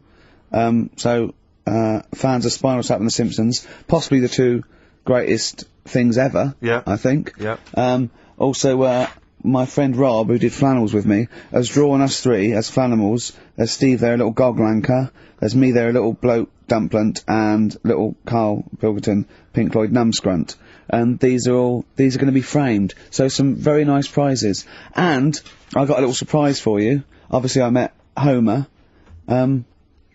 S1: Fans of Spinal Tap and The Simpsons, possibly the 2 greatest things ever,
S2: Yeah.
S1: I think.
S2: Yeah.
S1: Also, my friend Rob, who did flannels with me, has drawn us 3 as flannels. There's Steve there, a little goglanker. There's me there, a little bloke dumplant, and little Carl Pilkington, Pink Floyd numbscrunt. And these are going to be framed. So some very nice prizes. And I got a little surprise for you. Obviously I met Homer.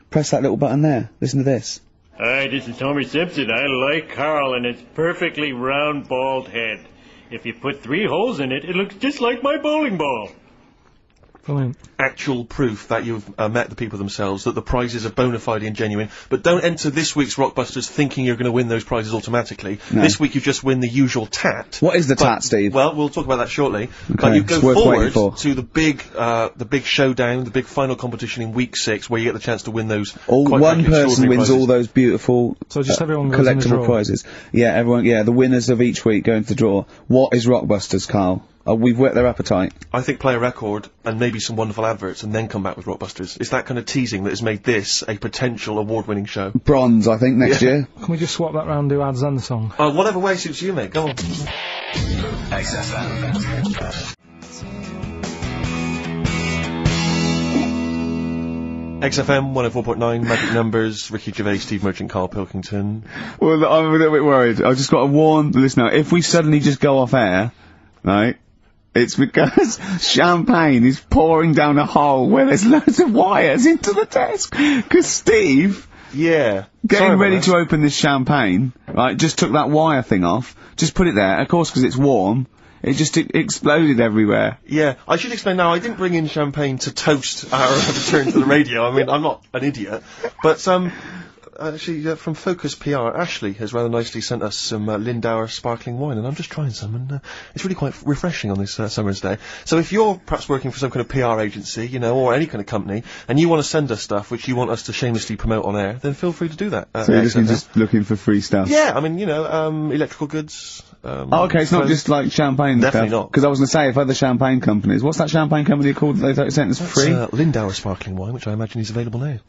S1: Press that little button there. Listen to this.
S5: Hi, this is Homer Simpson. I like Carl and its perfectly round, bald head. If you put 3 holes in it, it looks just like my bowling ball.
S3: Brilliant.
S2: Actual proof that you've met the people themselves, that the prizes are bona fide and genuine. But don't enter this week's Rockbusters thinking you're going to win those prizes automatically.
S1: No.
S2: This week you just win the usual tat.
S1: What is the tat, Steve?
S2: Well, we'll talk about that shortly.
S1: Okay,
S2: But you go
S1: it's worth waiting
S2: forward
S1: for.
S2: to the big showdown, the big final competition in week 6, where you get the chance to win those.
S1: One
S2: frankly,
S1: person
S2: extraordinary
S1: wins
S2: prizes.
S1: all those beautiful
S3: So just everyone goes in the
S1: collectible
S3: draw.
S1: prizes. Yeah, everyone. Yeah, the winners of each week go into the draw. What is Rockbusters, Carl? We've whet their appetite.
S2: I think play a record and maybe some wonderful adverts and then come back with Rockbusters. It's that kind of teasing that has made this a potential award-winning show.
S1: Bronze, I think, next year.
S3: Can we just swap that round and do ads and the song?
S2: Whatever way suits you, mate. Go on. XFM 104.9, Magic Numbers, Ricky Gervais, Steve Merchant, Carl Pilkington.
S1: Well, I'm a little bit worried. I've just got to warn the listener. If we suddenly just go off air, right, it's because champagne is pouring down a hole where there's loads of wires into the desk. Because Steve,
S2: Yeah.
S1: getting ready to open this champagne, right, just took that wire thing off, just put it there, of course, because it's warm, it just exploded everywhere.
S2: Yeah, I should explain now, I didn't bring in champagne to toast our return to the radio. I mean, I'm not an idiot. But, actually, from Focus PR, Ashley has rather nicely sent us some Lindauer sparkling wine, and I'm just trying some, and it's really quite refreshing on this summer's day. So if you're perhaps working for some kind of PR agency, you know, or any kind of company, and you want to send us stuff which you want us to shamelessly promote on air, then feel free to do that.
S1: So you're just looking for free stuff.
S2: Yeah, I mean, you know, electrical goods,
S1: Oh, okay, it's not just like champagne.
S2: Definitely not.
S1: Because I was going to say, if other champagne companies, what's that champagne company called that they sent us for free?
S2: Lindauer sparkling wine, which I imagine is available now.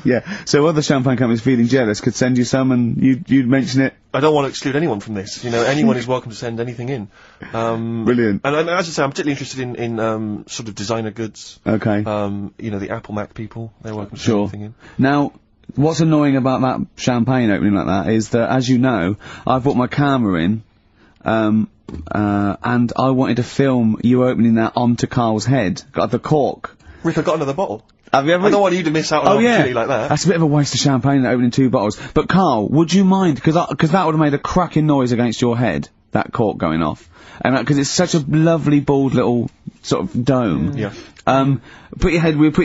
S1: Yeah. So other champagne companies feeling jealous could send you some, and you'd mention it.
S2: I don't want to exclude anyone from this. You know, anyone is welcome to send anything in.
S1: Brilliant.
S2: And as I say, I'm particularly interested in sort of designer goods.
S1: Okay.
S2: You know, the Apple Mac people, they're welcome to send anything in.
S1: Now, what's annoying about that champagne opening like that is that, as you know, I've brought my camera in, and I wanted to film you opening that onto Carl's head. Got the cork.
S2: Rick, I got another bottle.
S1: Have you ever?
S2: I don't want you to miss out on an opportunity like that.
S1: That's a bit of a waste of champagne opening 2 bottles. But Carl, would you mind? Because that would have made a cracking noise against your head. That cork going off, and because it's such a lovely bald little sort of dome.
S2: Yeah.
S1: We'll put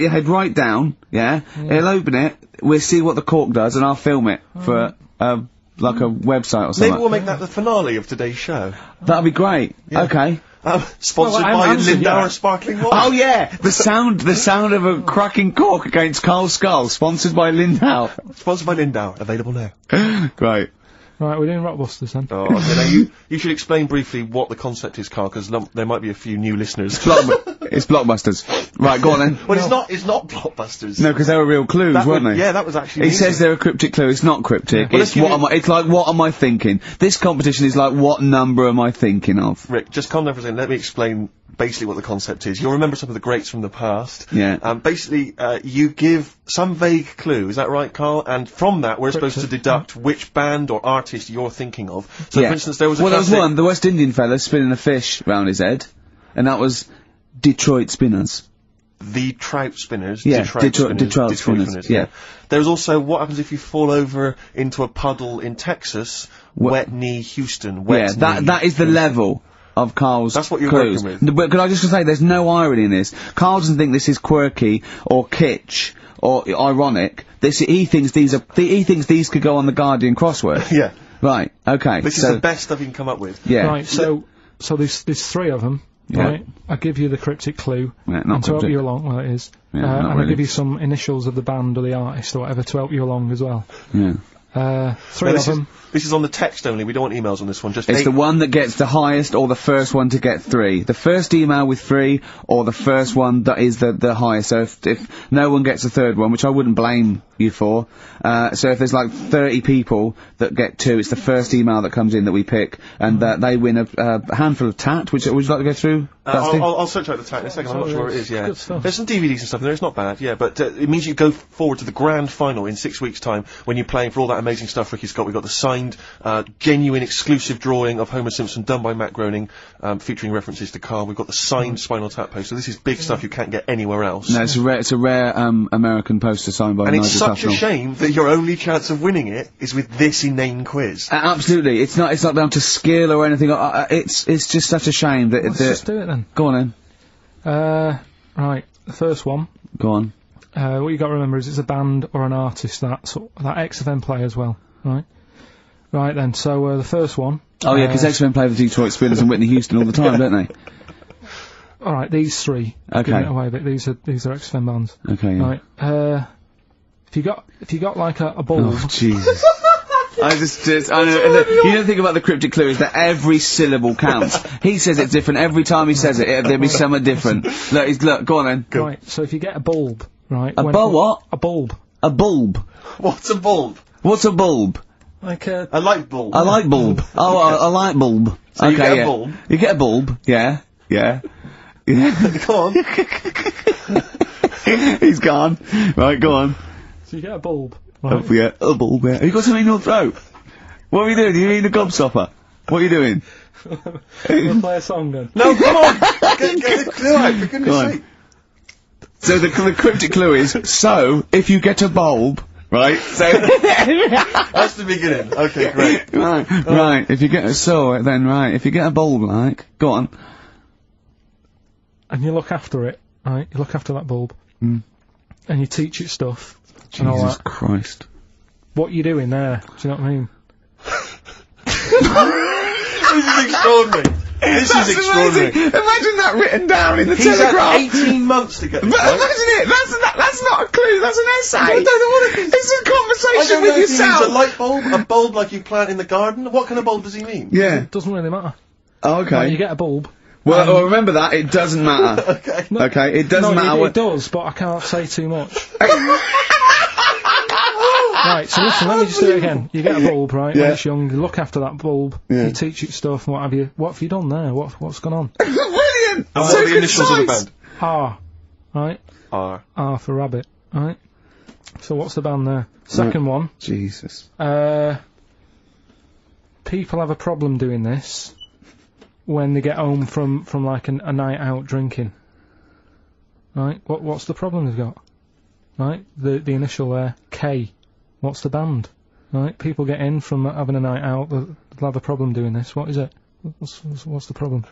S1: your head right down. Yeah. He'll open it. We'll see what the cork does, and I'll film it for like a website or something.
S2: Maybe we'll make that the finale of today's show.
S1: That'd be great.
S2: Yeah.
S1: Okay.
S2: Sponsored by Lindauer Sparkling Wine.
S1: Oh yeah, the sound of a cracking cork against Carl's skull, sponsored by Lindauer.
S2: Sponsored by Lindauer, available now.
S1: Great.
S3: Right, we're doing Rockbusters then.
S2: Oh, okay, now you should explain briefly what the concept is, Carl, because there might be a few new listeners.
S1: It's Blockbusters. Right, go on then.
S2: Well, it's not Blockbusters.
S1: No, because they were real clues, weren't they?
S2: Yeah, that was actually
S1: He says they're a cryptic clue. It's not cryptic.
S2: Well,
S1: It's like, what am I thinking? This competition is like, what number am I thinking of?
S2: Rick, just calm down for a second. Let me explain basically what the concept is. You'll remember some of the greats from the past.
S1: Yeah.
S2: Basically, you give some vague clue. Is that right, Carl? And from that, we're supposed to deduct which band or artist you're thinking of. So, for instance, there was
S1: one, the West Indian fella spinning a fish round his head, and that was Detroit Spinners.
S2: The Trout Spinners.
S1: Yeah, Detroit Spinners. Yeah.
S2: There's also what happens if you fall over into a puddle in Texas. Wet knee Houston. Wet knee.
S1: That is the level of Carl's
S2: That's what you're
S1: clues.
S2: working with.
S1: But could I just say, there's no irony in this. Carl doesn't think this is quirky or kitsch or ironic. He thinks these could go on the Guardian crossword.
S2: Yeah.
S1: Right. Okay.
S2: This is the best stuff you can come up with.
S3: Yeah. Right. So there's 3 of them.
S1: Yeah.
S3: Right. I give you the cryptic clue.
S1: Yeah,
S3: and to help you along, well, it is.
S1: Yeah,
S3: and
S1: really.
S3: I give you some initials of the band or the artist or whatever to help you along as well.
S1: Yeah.
S3: 3 of them.
S2: This is on the text only. We don't want emails on this one. Just
S1: it's the one that gets the highest, or the first one to get 3. The first email with 3, or the first one that is the highest. So if no one gets a third one, which I wouldn't blame you for, so if there's like 30 people that get 2, it's the first email that comes in that we pick, and they win a handful of tat. Would you like to go through?
S2: I'll search out the tat in a second. I'm not sure where it is. Yeah,
S3: good stuff.
S2: There's some DVDs and stuff in there. It's not bad. Yeah, but it means you go forward to the grand final in 6 weeks' time when you're playing for all that amazing stuff Ricky's got. We've got the signed, genuine, exclusive drawing of Homer Simpson done by Matt Groening, featuring references to Carl. We've got the signed Spinal Tap poster. This is big stuff you can't get anywhere else.
S1: No, it's a rare American poster signed by
S2: And
S1: Nigel
S2: it's such
S1: Tufnell.
S2: a shame that your only chance of winning it is with this inane quiz.
S1: Absolutely, it's not down to skill or anything. It's just such a shame that.
S3: Let's just do it then.
S1: Go on then.
S3: Right, the first one.
S1: Go on.
S3: What you got to remember is it's a band or an artist that XFM play as well. Right. Right then. So the first one.
S1: Oh yeah, because XFM play the Detroit Spinners and Whitney Houston all the time, don't they?
S3: All right, these 3.
S1: Okay.
S3: Giving it away, but these are XFM bands.
S1: Okay. Yeah.
S3: Right. If you got like a bulb.
S1: Oh Jesus. I know, you don't think about the cryptic clue is that every syllable counts. He says it's different every time he says it. There'll be something different. Look, go on then.
S2: Go.
S3: Right. So if you get a bulb, right?
S1: A what?
S3: A bulb.
S1: A bulb.
S2: What's a bulb?
S1: What's a bulb?
S3: Like a.
S2: A light bulb.
S1: A light bulb. Oh, a light bulb.
S2: So
S1: okay,
S2: you get a
S1: yeah.
S2: bulb.
S1: You get a bulb. Yeah. Yeah.
S2: Go on.
S1: He's gone. Right, go on.
S3: So you get a bulb.
S1: Right. Oh, yeah, a bulb. Yeah. Have you got something in your throat? What are you doing? Are you eating a gobstopper? What are you doing?
S3: We'll play a song then.
S2: No, come on! Get the clue out, for goodness sake.
S1: So the cryptic clue is, so, if you get a bulb, right, so...
S2: That's the beginning. Okay, great.
S1: Right, if you get if you get a bulb, like, go on.
S3: And you look after it, right? You look after that bulb. And you teach it stuff. And all
S1: Jesus
S3: that.
S1: Christ.
S3: What you doing there? Do you know what I mean?
S2: This is extraordinary. This is extraordinary.
S1: Amazing. Imagine that written down in the
S2: He's
S1: Telegraph.
S2: had 18 months to get this
S1: But
S2: right.
S1: imagine it. That's not a clue. That's an essay.
S2: I don't know what it is.
S1: It's a
S2: I
S1: conversation
S2: don't know
S1: with
S2: if he means
S1: yourself.
S2: a light bulb, a bulb like you plant in the garden. What kind of bulb does he mean?
S1: Yeah.
S3: Doesn't really matter.
S1: Oh, okay.
S3: Right, you get a bulb.
S1: Well, remember that. It doesn't matter.
S2: Okay.
S1: Okay. It doesn't
S3: No,
S1: matter.
S3: it
S1: what...
S3: does, but I can't say too much. Right, so listen, let me just do it again. You get a bulb, right,
S1: Yeah.
S3: when it's young, you look after that bulb,
S1: Yeah.
S3: you teach it stuff and what have you. What have you done there? What's gone on?
S1: Brilliant.
S2: And
S1: So
S2: what are the initials of the
S1: concise.
S2: band?
S3: R, right?
S2: R.
S3: R for rabbit, right? So what's the band there? Second one,
S1: Jesus.
S3: people have a problem doing this when they get home from like a night out drinking. Right? What's the problem they've got? Right? The initial there, K. What's the band? Right? People get in from having a night out, they'll have a problem doing this. What is it? What's the problem?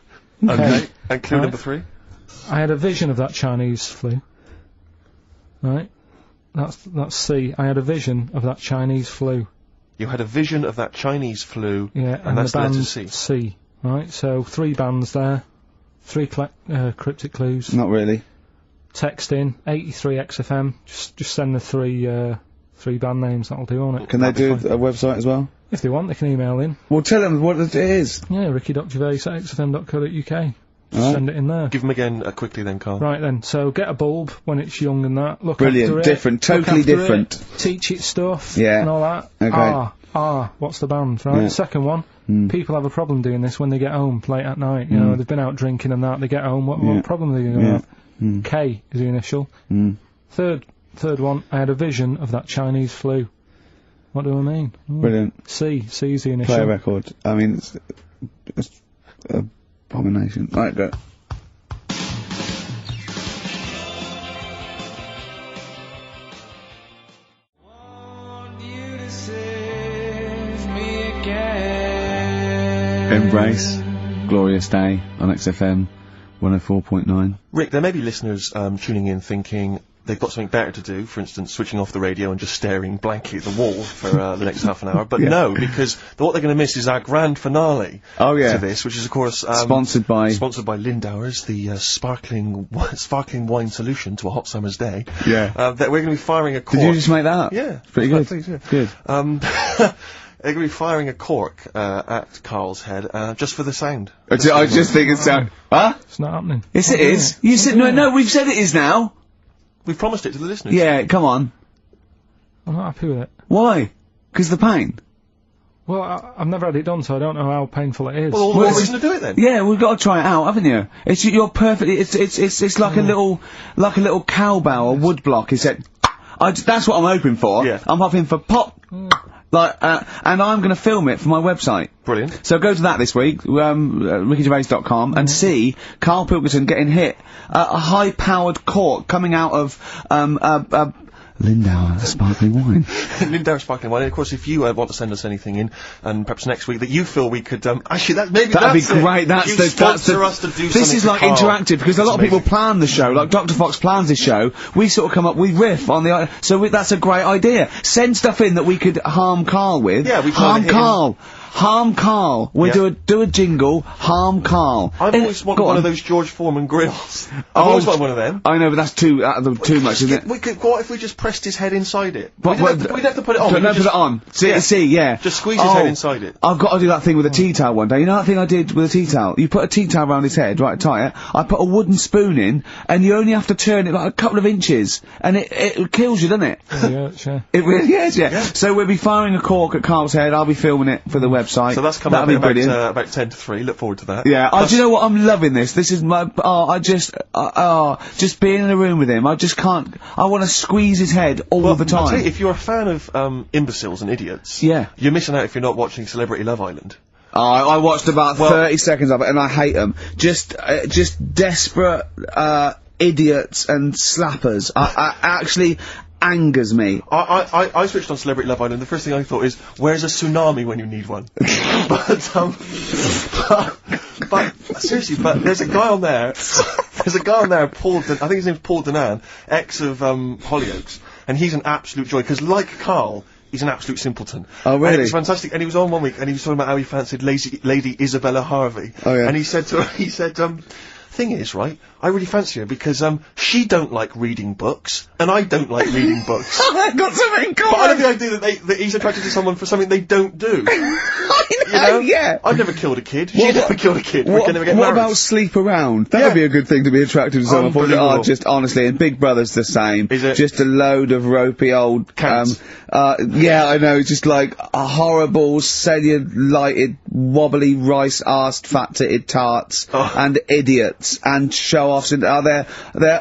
S2: Okay. And clue
S3: Right.
S2: number 3?
S3: I had a vision of that Chinese flu. Right? That's C. I had a vision of that Chinese flu.
S2: You had a vision of that Chinese flu,
S3: Yeah,
S2: and that's
S3: the
S2: the
S3: band
S2: letter C.
S3: Right? So 3 bands there. 3 cryptic clues.
S1: Not really.
S3: Text in 83XFM. Just send the 3 band names. That'll do, won't it?
S1: Can they do
S2: That'd be
S1: a website as well?
S3: If they want, they can email in.
S1: Well, tell them what it is.
S3: Yeah, ricky.gervais@xfm.co.uk.
S1: Alright.
S3: Send it in there.
S2: Give them again quickly then, Carl.
S3: Right then, so get a bulb when it's young and that. Look
S1: Brilliant,
S3: after it.
S1: different,
S3: look
S1: totally
S3: after
S1: different.
S3: It, teach it stuff.
S1: Yeah.
S3: And all that.
S1: Okay.
S3: What's the band, right?
S1: Yeah.
S3: Second one, people have a problem doing this when they get home late at night. You know, they've been out drinking and that. They get home. What problem are they going to have? K is the initial. Third one, I had a vision of that Chinese flu. What do I mean?
S1: Brilliant.
S3: C is the initial.
S1: Play a record. I mean, it's abomination. Right, go. Embrace. Glorious Day on XFM 104.9.
S2: Rick, there may be listeners tuning in thinking they've got something better to do, for instance, switching off the radio and just staring blankly at the wall for the next half an hour. But no, because what they're going to miss is our grand finale to this, which is, of course,
S1: Sponsored by
S2: Lindauer's, the sparkling wine solution to a hot summer's day.
S1: Yeah.
S2: That we're going to be firing a cork.
S1: Did you just make that up?
S2: Yeah.
S1: Pretty
S2: That's
S1: good.
S2: right, please, yeah.
S1: Good.
S2: They're going to be firing a cork at Carl's head just for the sound.
S1: I just think it's Huh?
S3: It's not happening.
S1: Yes, it is. You said no. We've said it is now.
S2: We've promised it to the listeners.
S1: Yeah, come on.
S3: I'm not happy with it.
S1: Why? Because the pain.
S3: Well, I've never had it done, so I don't know how painful it is.
S2: Well, all the more reason to do it then.
S1: Yeah, we've got to try it out, haven't you? You're perfect. It's like a little cowbell or wood block. That's what I'm hoping for.
S2: Yeah.
S1: I'm hoping for pop. And I'm going to film it for my website.
S2: Brilliant.
S1: So go to that this week, rickygervais.com, and see Carl Pilkington getting hit a high-powered cork coming out of Lindauer sparkling wine.
S2: Lindauer sparkling wine. And of course, if you want to send us anything in, and perhaps next week that you feel we could actually
S1: That'd be great. That's
S2: you sponsor us to do
S1: This
S2: something
S1: is
S2: for
S1: like
S2: Carl.
S1: interactive because a lot of
S2: It's
S1: people plan the show. Like Dr. Fox plans his show. We sort of come up, we riff on the. That's a great idea. Send stuff in that we could harm Carl with.
S2: Yeah, we try
S1: harm
S2: to hit him.
S1: Carl. Harm Carl. We
S2: Yeah.
S1: do a jingle. Harm Carl.
S2: I've always wanted
S1: go
S2: one
S1: on.
S2: of those George Foreman grills. I've always wanted one of them.
S1: I know, but that's too much, isn't it?
S2: What if we just pressed his head inside it?
S1: But-
S2: We'd have to put it on.
S1: Don't
S2: We
S1: put
S2: could
S1: it on.
S2: Yeah.
S1: Yeah.
S2: Just squeeze his head inside it.
S1: I've got to do that thing with a tea towel one day. You know that thing I did with a tea towel? You put a tea towel around his head, right, tie it. I put a wooden spoon in, and you only have to turn it like a couple of inches, and it kills you, doesn't it?
S3: Yeah, sure.
S1: It really is, yeah. So we'll be firing a cork at Carl's head. I'll be filming it for the website.
S2: So that's coming up
S1: That'll be
S2: about,
S1: brilliant.
S2: about 10 to 3. Look forward to that.
S1: Yeah,
S2: Plus-
S1: do you know what? I'm loving this. This is my. Just being in a room with him. I just can't. I want to squeeze his head all the
S2: I'll tell
S1: time.
S2: you, if you're a fan of imbeciles and idiots,
S1: Yeah.
S2: you're missing out if you're not watching Celebrity Love Island.
S1: I watched about 30 seconds of it, and I hate them. Just desperate idiots and slappers. I actually angers me.
S2: I switched on Celebrity Love Island. The first thing I thought is, where's a tsunami when you need one? but seriously, there's a guy on there. Paul. I think his name's Paul Danan, ex of Hollyoaks, and he's an absolute joy because, like Carl, He's an absolute simpleton.
S1: Oh, really?
S2: And it was fantastic. And he was on one week, and he was talking about how he fancied Lady Isabella Harvey.
S1: Oh, yeah.
S2: And he said to her, thing is, right, I really fancy her because, she don't like reading books, and I don't like reading books.
S1: I've got something in common!
S2: But I love the idea that he's attracted to someone for something they don't do.
S1: I know, yeah.
S2: I've never killed a kid. She never killed a kid. We're gonna get
S1: What
S2: married.
S1: about sleep around? That
S2: Yeah.
S1: would be a good thing to be attracted to someone for.
S2: Unbelievable.
S1: Oh, just honestly, and Big Brother's the same.
S2: Is it?
S1: Just a load of ropey old
S2: Cats.
S1: yeah, I know, just like a horrible, cellulited, wobbly, rice-arsed, fat-titted tarts, and idiots, and show-offs, and they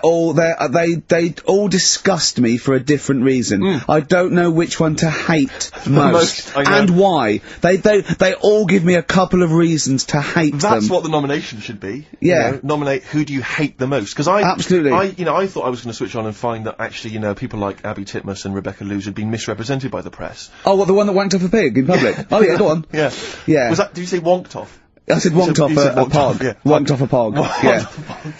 S1: all disgust me for a different reason. I don't know which one to hate most,
S2: I know.
S1: and why. They all give me a couple of reasons to hate them.
S2: That's what the nomination should be.
S1: Yeah.
S2: You know, nominate who do you hate the most? Because
S1: Absolutely.
S2: I thought I was going to switch on and find that actually, you know, people like Abby Titmus and Rebecca Lewis had been misrepresented by the press.
S1: Oh, what, the one that wanked off a pig in public? Oh, yeah, go on.
S2: Yeah.
S1: Yeah.
S2: Was that? Did you say wonked off?
S1: I said wonked off
S2: you said
S1: a
S2: wonked
S1: pog.
S2: off, yeah.
S1: Wonked off a pog. Yeah.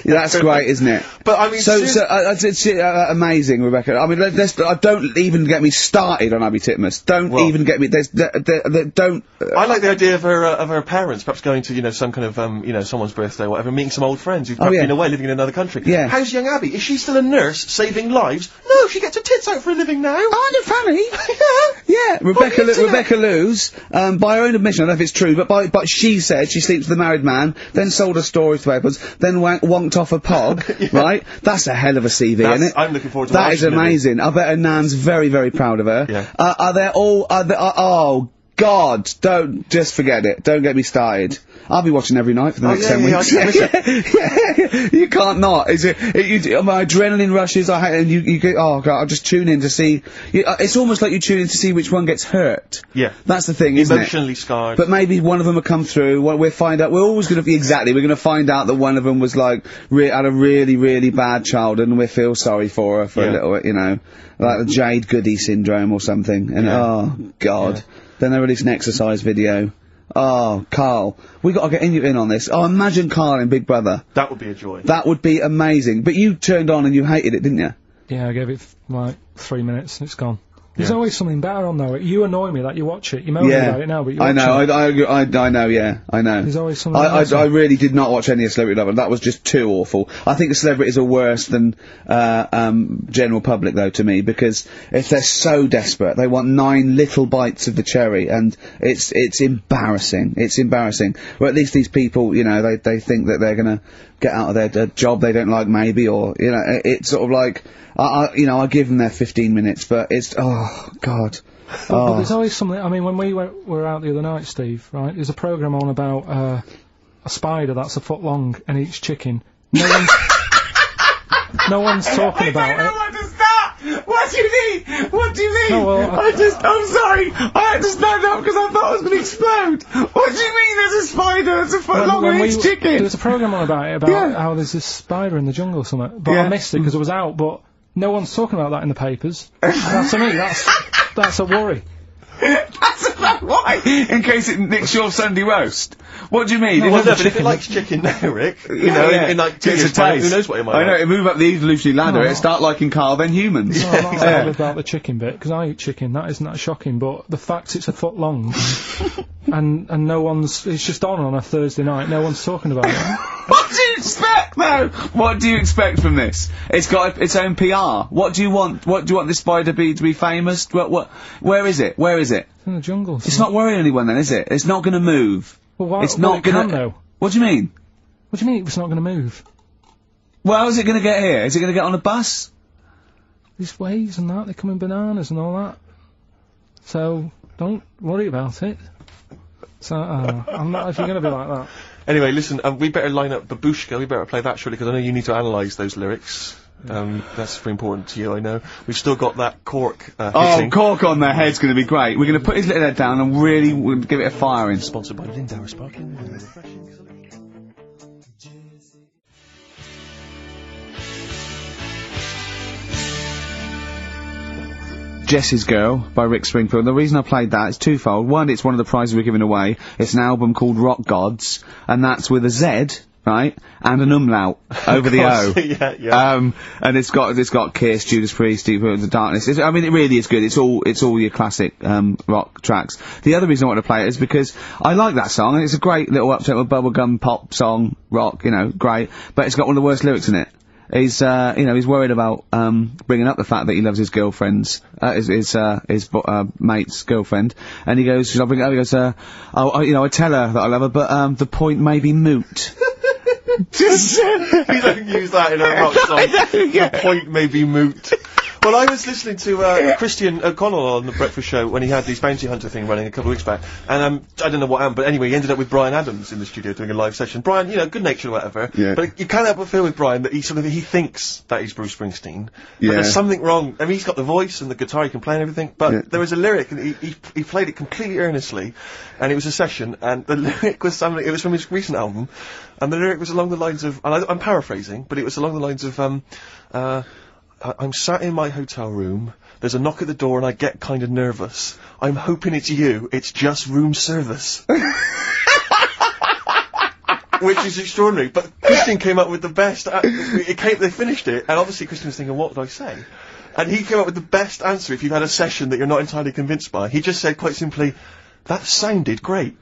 S1: Yeah, that's great, isn't it?
S2: But I mean,
S1: It's amazing, Rebecca. I mean, don't even get me started on Abby Titmus. Don't even get me. Don't.
S2: I like the idea of her parents perhaps going to, you know, some kind of, you know, someone's birthday or whatever, meeting some old friends who've perhaps been away living in another country.
S1: Yeah.
S2: How's young Abby? Is she still a nurse saving lives? No, she gets her tits out for a living now.
S1: Aren't you funny? Yeah, Rebecca Lewis, by her own admission, I don't know if it's true, but she said she sleeps with a married man, then sold her stories to papers, then wonked off a pog, right? That's a hell of a CV, isn't it?
S2: I'm looking forward to
S1: That is
S2: watching it.
S1: amazing. I bet her nan's very, very proud of her.
S2: Yeah.
S1: Oh, God, don't, just forget it. Don't get me started. I'll be watching every night for the next 10 weeks. Yeah, you can't not. Is it, my adrenaline rushes, and you go, oh God, I'll just tune in to see, it's almost like you tune in to see which one gets hurt.
S2: Yeah.
S1: That's the thing, isn't it?
S2: Emotionally scarred.
S1: But maybe one of them will come through, we're always gonna we're gonna find out that one of them was like, had a really, really bad childhood, and we feel sorry for her for a little bit, you know, like the Jade Goody syndrome or something, and oh God. Yeah. Then they released an exercise video. Oh, Carl, we got to get in on this. Oh, imagine Carl in Big Brother.
S2: That would be a joy.
S1: That would be amazing. But you turned on and you hated it, didn't you?
S3: Yeah, I gave it like 3 minutes and it's gone. There's always something better on though. You annoy me that you watch it. You're moaning about it now, but you watch
S1: I know,
S3: it.
S1: I know, yeah, I know.
S3: There's always something
S1: I really did not watch any of Celebrity Love, and that was just too awful. I think the celebrities are worse than, general public though, to me, because if they're so desperate, they want 9 little bites of the cherry, and it's embarrassing. It's embarrassing. Or at least these people, you know, they think that they're gonna get out of their job they don't like maybe, or, you know, it's sort of like, I give them their 15 minutes, but it's, oh, God.
S3: But there's always something, I mean, when we were out the other night, Steve, right, there's a programme on about, a spider that's a foot long and eats chicken. No one's talking about it.
S1: I don't know where to start! What do you mean? What do you mean?
S3: No, well,
S1: I'm sorry! I had to stand up because I thought I was going to explode! What do you mean there's a spider that's a foot long and eats chicken?
S3: There was a programme on about it, about how there's this spider in the jungle or something, but I missed it because it was out, but no one's talking about that in the papers. That's to me, that's a worry.
S1: That's about why! In case it nicks your Sunday roast. What do you mean?
S2: No, well, but if it likes chicken now, Rick, you know, in like 2 years' time, who knows what it might
S1: I know,
S2: like.
S1: it move up the evolutionary ladder, it start liking Carl, then humans.
S3: No, I'm not bothered about the chicken bit, because I eat chicken, that isn't that shocking, but the fact it's a foot long, and no one's, it's just on a Thursday night, no one's talking about it.
S1: What do you expect, though? What do you expect from this? It's got its own PR. What do you want? What do you want this spider to be famous? Where is it? Where is it?
S3: It's in the jungle.
S1: It's not worrying anyone then, is it? It's not gonna move.
S3: Well, why?
S1: It's not gonna.
S3: Can, though.
S1: What do you mean?
S3: What do you mean it's not gonna move?
S1: Well, how's it gonna get here? Is it gonna get on a bus?
S3: There's waves and that, they come in bananas and all that. So, don't worry about it. So, I'm not, if you're gonna be like that.
S2: Anyway, listen, we better line up Babushka, we better play that surely, because I know you need to analyse those lyrics. That's very important to you, I know. We've still got that cork, hitting.
S1: Cork on their head's gonna be great. We're gonna put his little head down and really give it a firing.
S2: Sponsored by Lindauer Sparkling Wine. Refreshing.
S1: Jessie's Girl by Rick Springfield. The reason I played that is twofold. One, it's one of the prizes we're giving away. It's an album called Rock Gods, and that's with a Z, right, and an umlaut over the O.
S2: Yeah.
S1: And it's got Kiss, Judas Priest, Deep Into the Darkness. I mean, it really is good. It's all your classic, rock tracks. The other reason I want to play it is because I like that song, and it's a great little up-tempo bubblegum pop song, rock, you know, great, but it's got one of the worst lyrics in it. He's worried about, bringing up the fact that he loves his girlfriend's, his mate's girlfriend, and he goes, should I bring it up? He goes, I tell her that I love her, but, the point may be moot.
S2: You don't use that in a rock song. The point may be moot. Well, I was listening to Christian O'Connell on the Breakfast Show when he had this bounty hunter thing running a couple of weeks back, and I don't know what happened, but anyway, he ended up with Bryan Adams in the studio doing a live session. Bryan, you know, good natured or whatever, but you can't help but feel with Bryan that he thinks that he's Bruce Springsteen, but there's something wrong. I mean, he's got the voice and the guitar, he can play and everything, but there was a lyric, and he played it completely earnestly, and it was a session, and the lyric was something, it was from his recent album, and the lyric was along the lines of, and I'm paraphrasing, but it was along the lines of, I'm sat in my hotel room, there's a knock at the door and I get kind of nervous. I'm hoping it's you, it's just room service. Which is extraordinary, but Christian came up with the best, they finished it, and obviously Christian was thinking, what did I say? And he came up with the best answer if you've had a session that you're not entirely convinced by. He just said quite simply, that sounded great.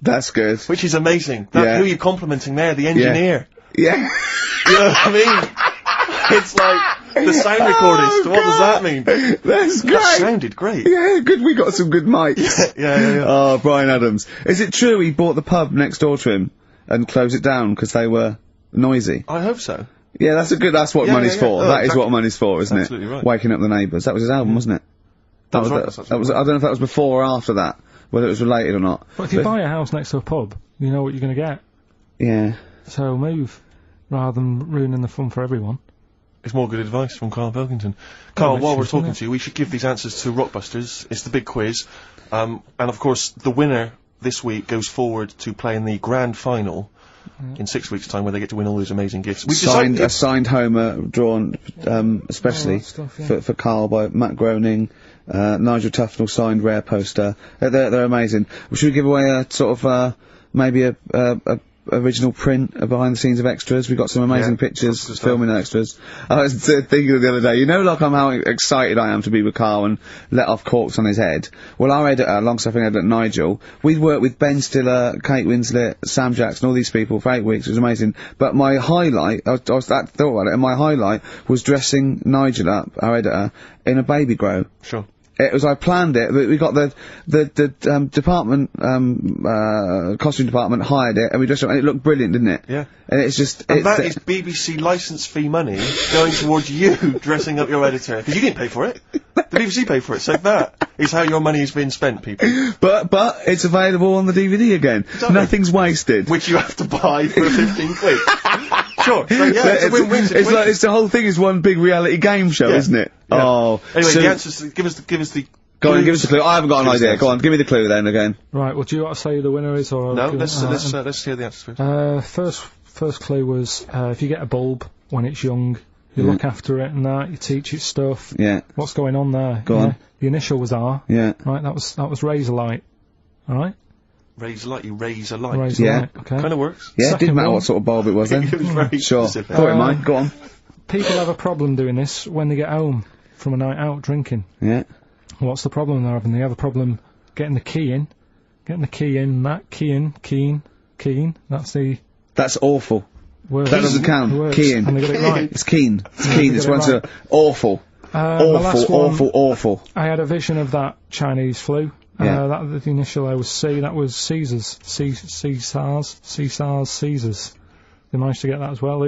S1: That's good.
S2: Which is amazing. Who are you complimenting there? The engineer.
S1: Yeah.
S2: You know what I mean? It's like, the sound recordist, what does that mean?
S1: That's great.
S2: That sounded great.
S1: Yeah, good, we got some good mics.
S2: Yeah.
S1: Oh, Bryan Adams. Is it true he bought the pub next door to him and closed it down because they were noisy?
S2: I hope so.
S1: Yeah, that's what money's for.
S2: Oh,
S1: that is what money's for, isn't
S2: Absolutely
S1: it?
S2: right.
S1: Waking up the neighbours. That was his album, wasn't it?
S2: That was right.
S1: I don't know if that was before or after that, whether it was related or not.
S3: But if you buy a house next to a pub, you know what you're going to get.
S1: Yeah.
S3: So move, rather than ruining the fun for everyone.
S2: It's more good advice from Carl Pilkington. Carl, while we're talking to you, we should give these answers to Rockbusters. It's the big quiz. And of course, the winner this week goes forward to play in the grand final in 6 weeks' time, where they get to win all those amazing gifts.
S1: A signed Homer drawn, especially
S3: stuff,
S1: for Carl by Matt Groening. Nigel Tufnell signed rare poster. They're amazing. Should we give away a sort of, maybe a original print behind the scenes of extras? We got some amazing pictures filming extras. I was thinking of the other day, you know, like how excited I am to be with Carl and let off corks on his head. Well, our editor, long-suffering editor Nigel, we'd worked with Ben Stiller, Kate Winslet, Sam Jackson, all these people for 8 weeks. It was amazing. But my highlight, I thought about it, and my highlight was dressing Nigel up, our editor, in a baby grow.
S2: Sure.
S1: It was, I planned it, we got the department, costume department hired it, and we dressed it up, and it looked brilliant, didn't it?
S2: Yeah.
S1: And it's just,
S2: and that is BBC licence fee money going towards you dressing up your editor. Because you didn't pay for it. The BBC paid for it, so that is how your money has been spent, people.
S1: But it's available on the DVD again.
S2: Exactly.
S1: Nothing's wasted.
S2: Which you have to buy for 15 quid. Sure. So yeah, it's a win-win situation.
S1: It's like, the whole thing is one big reality game show, isn't it?
S2: Yeah.
S1: Oh.
S2: Anyway,
S1: so
S2: the answers, give us the...
S1: Go on, give us a clue. I haven't got an idea. Go on, give me the clue then again.
S3: Right, well, do you want to say who the winner is, or...
S2: No, let's hear the answers first.
S3: First clue was, if you get a bulb when it's young, you look after it and that, you teach it stuff.
S1: Yeah.
S3: What's going on there?
S1: Go on.
S3: The initial was R.
S1: Yeah.
S3: Right, that was razor light. Alright?
S2: Raise a light, you raise a light.
S3: Razor light, okay.
S2: Kind of works.
S1: Yeah, it
S3: Second
S1: didn't matter
S3: one.
S1: what sort of bulb it was then.
S2: It was very
S1: Sure.
S2: specific.
S1: Thought it might. Go on.
S3: People have a problem doing this when they get home from a night out drinking.
S1: Yeah.
S3: What's the problem they're having? They have a problem getting the key in. Getting the key in, that, keen. That's the
S1: That's awful.
S3: word.
S1: That doesn't count.
S3: Words,
S1: Keen.
S3: and they got it right.
S1: It's keen. It's keen. It's
S3: got it
S1: one's
S3: right.
S1: awful.
S3: The last one,
S1: Awful.
S3: I had a vision of that Chinese flu.
S1: Yeah.
S3: The initial I was C, that was Caesars. Caesars. They managed to get that as well.
S1: I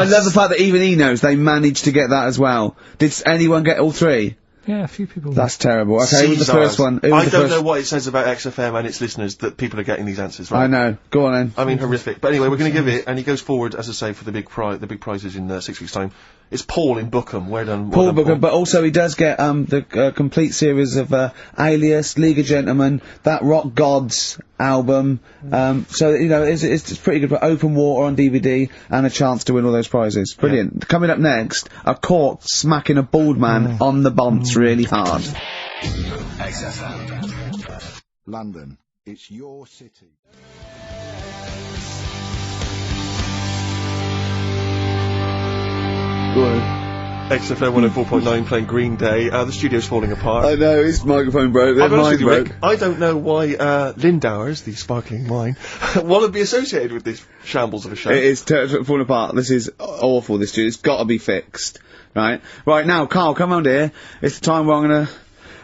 S1: love the fact that even he knows they managed to get that as well. Did anyone get all three?
S3: Yeah, a few people.
S1: That's terrible. Okay, who was the first one?
S2: I don't know what it says about XFM and its listeners that people are getting these answers right.
S1: I know. Go on then.
S2: I mean, horrific. But anyway, we're going to give it, and he goes forward, as I say, for the big prizes in 6 weeks' time. It's Paul in Bookham. Well done,
S1: Paul Bookham, but also he does get the complete series of Alias, League of Gentlemen, that Rock Gods album. So you know, it's pretty good. But Open Water on DVD and a chance to win all those prizes. Brilliant. Yeah. Coming up next, a cork smacking a bald man on the bonds really hard.
S6: XFM. London, it's your city.
S1: Go on.
S2: XFM 104.9 playing Green Day. The studio's falling apart.
S1: I know, his microphone broke.
S2: I'll be honest
S1: Mine
S2: with you,
S1: broke.
S2: Rick, I don't know why Lindauer's, the sparkling wine, want to be associated with this shambles of a show.
S1: It is falling apart. This is awful, this studio. It's got to be fixed. Right? Right, now, Carl, come on here. It's the time where I'm going to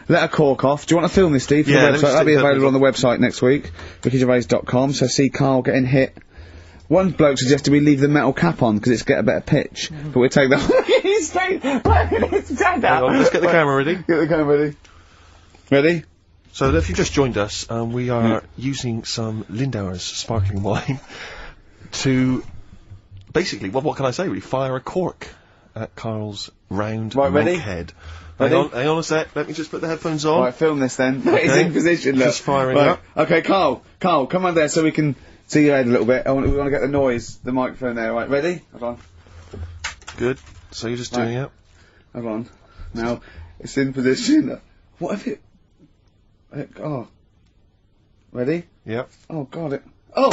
S1: let a cork off. Do you want to film this, Steve? For
S2: Yeah,
S1: the
S2: let me
S1: website?
S2: just
S1: That'll be
S2: take that
S1: available on the website next week. RickyGervais.com. So see Carl getting hit. One bloke suggested we leave the metal cap on because it's get a better pitch. But we'll take that. He's straight. Stand
S2: Hang
S1: out.
S2: on, let's get the camera ready.
S1: Get the camera ready. Ready?
S2: So if you just joined us, we are using some Lindauer's sparkling wine to basically, what can I say? We fire a cork at Carl's round
S1: ready?
S2: head.
S1: Ready?
S2: Hang on a sec. Let me just put the headphones on.
S1: Right, film this then. He's in position, look.
S2: Just firing
S1: right.
S2: up.
S1: Okay, Carl, come on there so we can see your head a little bit. We want to get the noise, the microphone there. Right, ready? Hold on.
S2: Good. So you're just doing it.
S1: Hold on. Now, it's in position. What have you... Oh. Ready?
S2: Yep.
S1: Oh, God, it... Oh!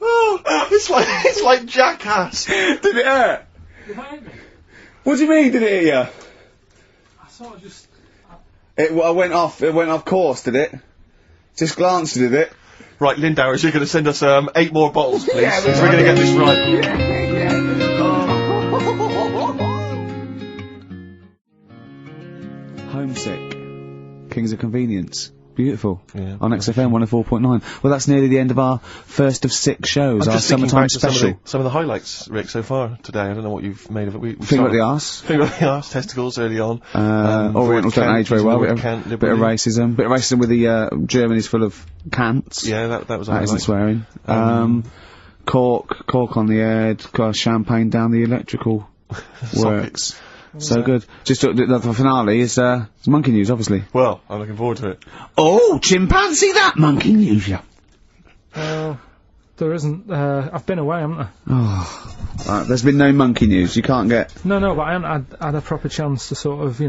S2: Oh, it's like Jackass.
S1: Did it hurt?
S3: Did that hit me?
S1: What do you mean, did it hit you?
S3: I sort of just...
S1: It went off course, did it? Just glanced, did it?
S2: Right, Lindauer's, you're going to send us 8 more bottles, please.
S1: Yeah,
S2: because we're going to get this right.
S1: Homesick. Kings of Convenience. Beautiful.
S2: Yeah.
S1: On XFM 104.9. Well, that's nearly the end of our first of 6 shows,
S2: I'm
S1: our
S2: just thinking
S1: summertime
S2: back to
S1: special.
S2: some of the highlights, Rick, so far today. I don't know what you've made of it. We
S1: Finger at
S2: started-
S1: the arse.
S2: Finger at the arse, testicles early on.
S1: Orientals don't age very well. Bit of
S2: liberally.
S1: racism. Bit of racism with the Germany's full of cants.
S2: Yeah, that was a
S1: That isn't
S2: highlight.
S1: swearing. Cork on the head, champagne down the electrical works. So good. Just the finale is monkey news, obviously.
S2: Well, I'm looking forward to it.
S1: Oh, chimpanzee, that monkey news, yeah.
S3: There isn't. I've been away, haven't I?
S1: Oh, there's been no monkey news. You can't get.
S3: No, but I haven't had a proper chance to sort of,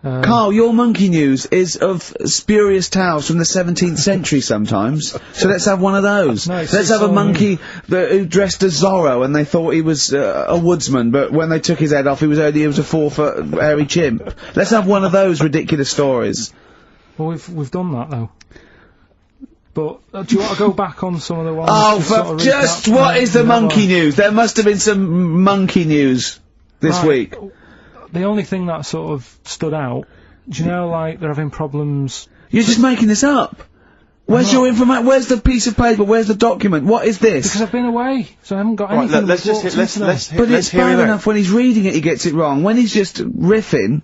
S1: Carl, your monkey news is of spurious tales from the 17th century sometimes. So let's have one of those.
S3: No,
S1: Let's have a monkey who dressed as Zorro and they thought he was a woodsman, but when they took his head off, he was a 4-foot hairy chimp. Let's have one of those ridiculous stories.
S3: Well, we've done that though. But do you want to go back on some of the ones?
S1: Oh,
S3: to sort of
S1: just
S3: recap?
S1: what is the
S3: No,
S1: monkey news? There must have been some monkey news this
S3: Right.
S1: week.
S3: The only thing that sort of stood out, do you know, like, they're having problems...
S1: You're just making this up. Where's your information? Where's the piece of paper? Where's the document? What is this?
S3: Because I've been away, so I haven't got
S2: Right,
S3: anything.
S2: let's
S3: that's
S2: just
S3: walked into them.
S1: But it's
S2: hear
S1: bad
S2: it out.
S1: enough when he's reading it he gets it wrong. When he's just riffing,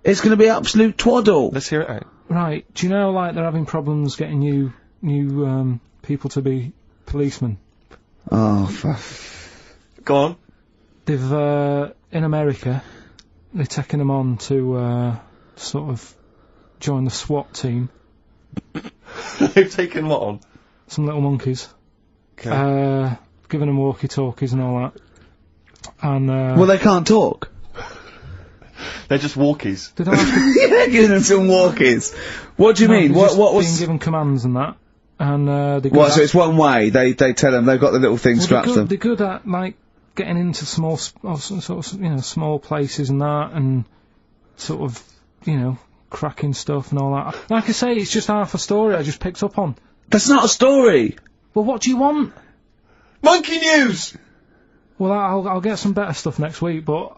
S1: it's going to be absolute twaddle.
S2: Let's hear it out.
S3: Right, do you know, like, they're having problems getting new people to be policemen?
S1: Oh,
S2: Go on.
S3: They've, in America, they're taking them on to, sort of join the SWAT team.
S2: They've taken what on?
S3: Some little monkeys.
S2: Okay.
S3: Giving them walkie-talkies and all that. And,
S1: well, they can't talk.
S2: They're just walkies.
S3: did I have to...
S1: Yeah, giving them some walkies. What do you mean?
S3: they're
S1: What
S3: just
S1: was...
S3: being given commands and that. And, they're good
S1: What,
S3: at-
S1: so it's one way, they tell them, they've got the little thing
S3: well,
S1: strapped to them.
S3: they're good at, like, getting into small, sort of, small places and that, and sort of, cracking stuff and all that. Like I say, it's just half a story I just picked up on.
S1: That's not a story!
S3: Well, what do you want?
S2: Monkey news!
S3: Well, I'll get some better stuff next week, but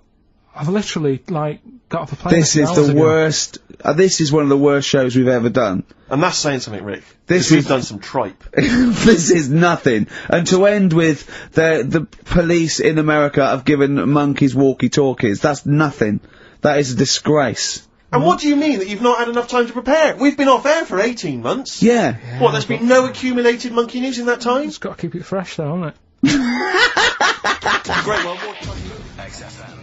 S3: I've literally, like, got off a plane.
S1: This
S3: a few
S1: is
S3: hours
S1: the
S3: ago.
S1: worst, this is one of the worst shows we've ever done.
S2: And that's saying something, Rick.
S1: This
S2: We've
S1: is-
S2: done some tripe.
S1: This is nothing. And to end with the police in America have given monkeys walkie-talkies, that's nothing. That is a disgrace.
S2: And what do you mean that you've not had enough time to prepare? We've been off air for 18 months.
S1: Yeah.
S2: What, there's been no accumulated monkey news in that time?
S3: Just got to keep it fresh, though, haven't it?
S2: Great, well, more time.
S6: XFM.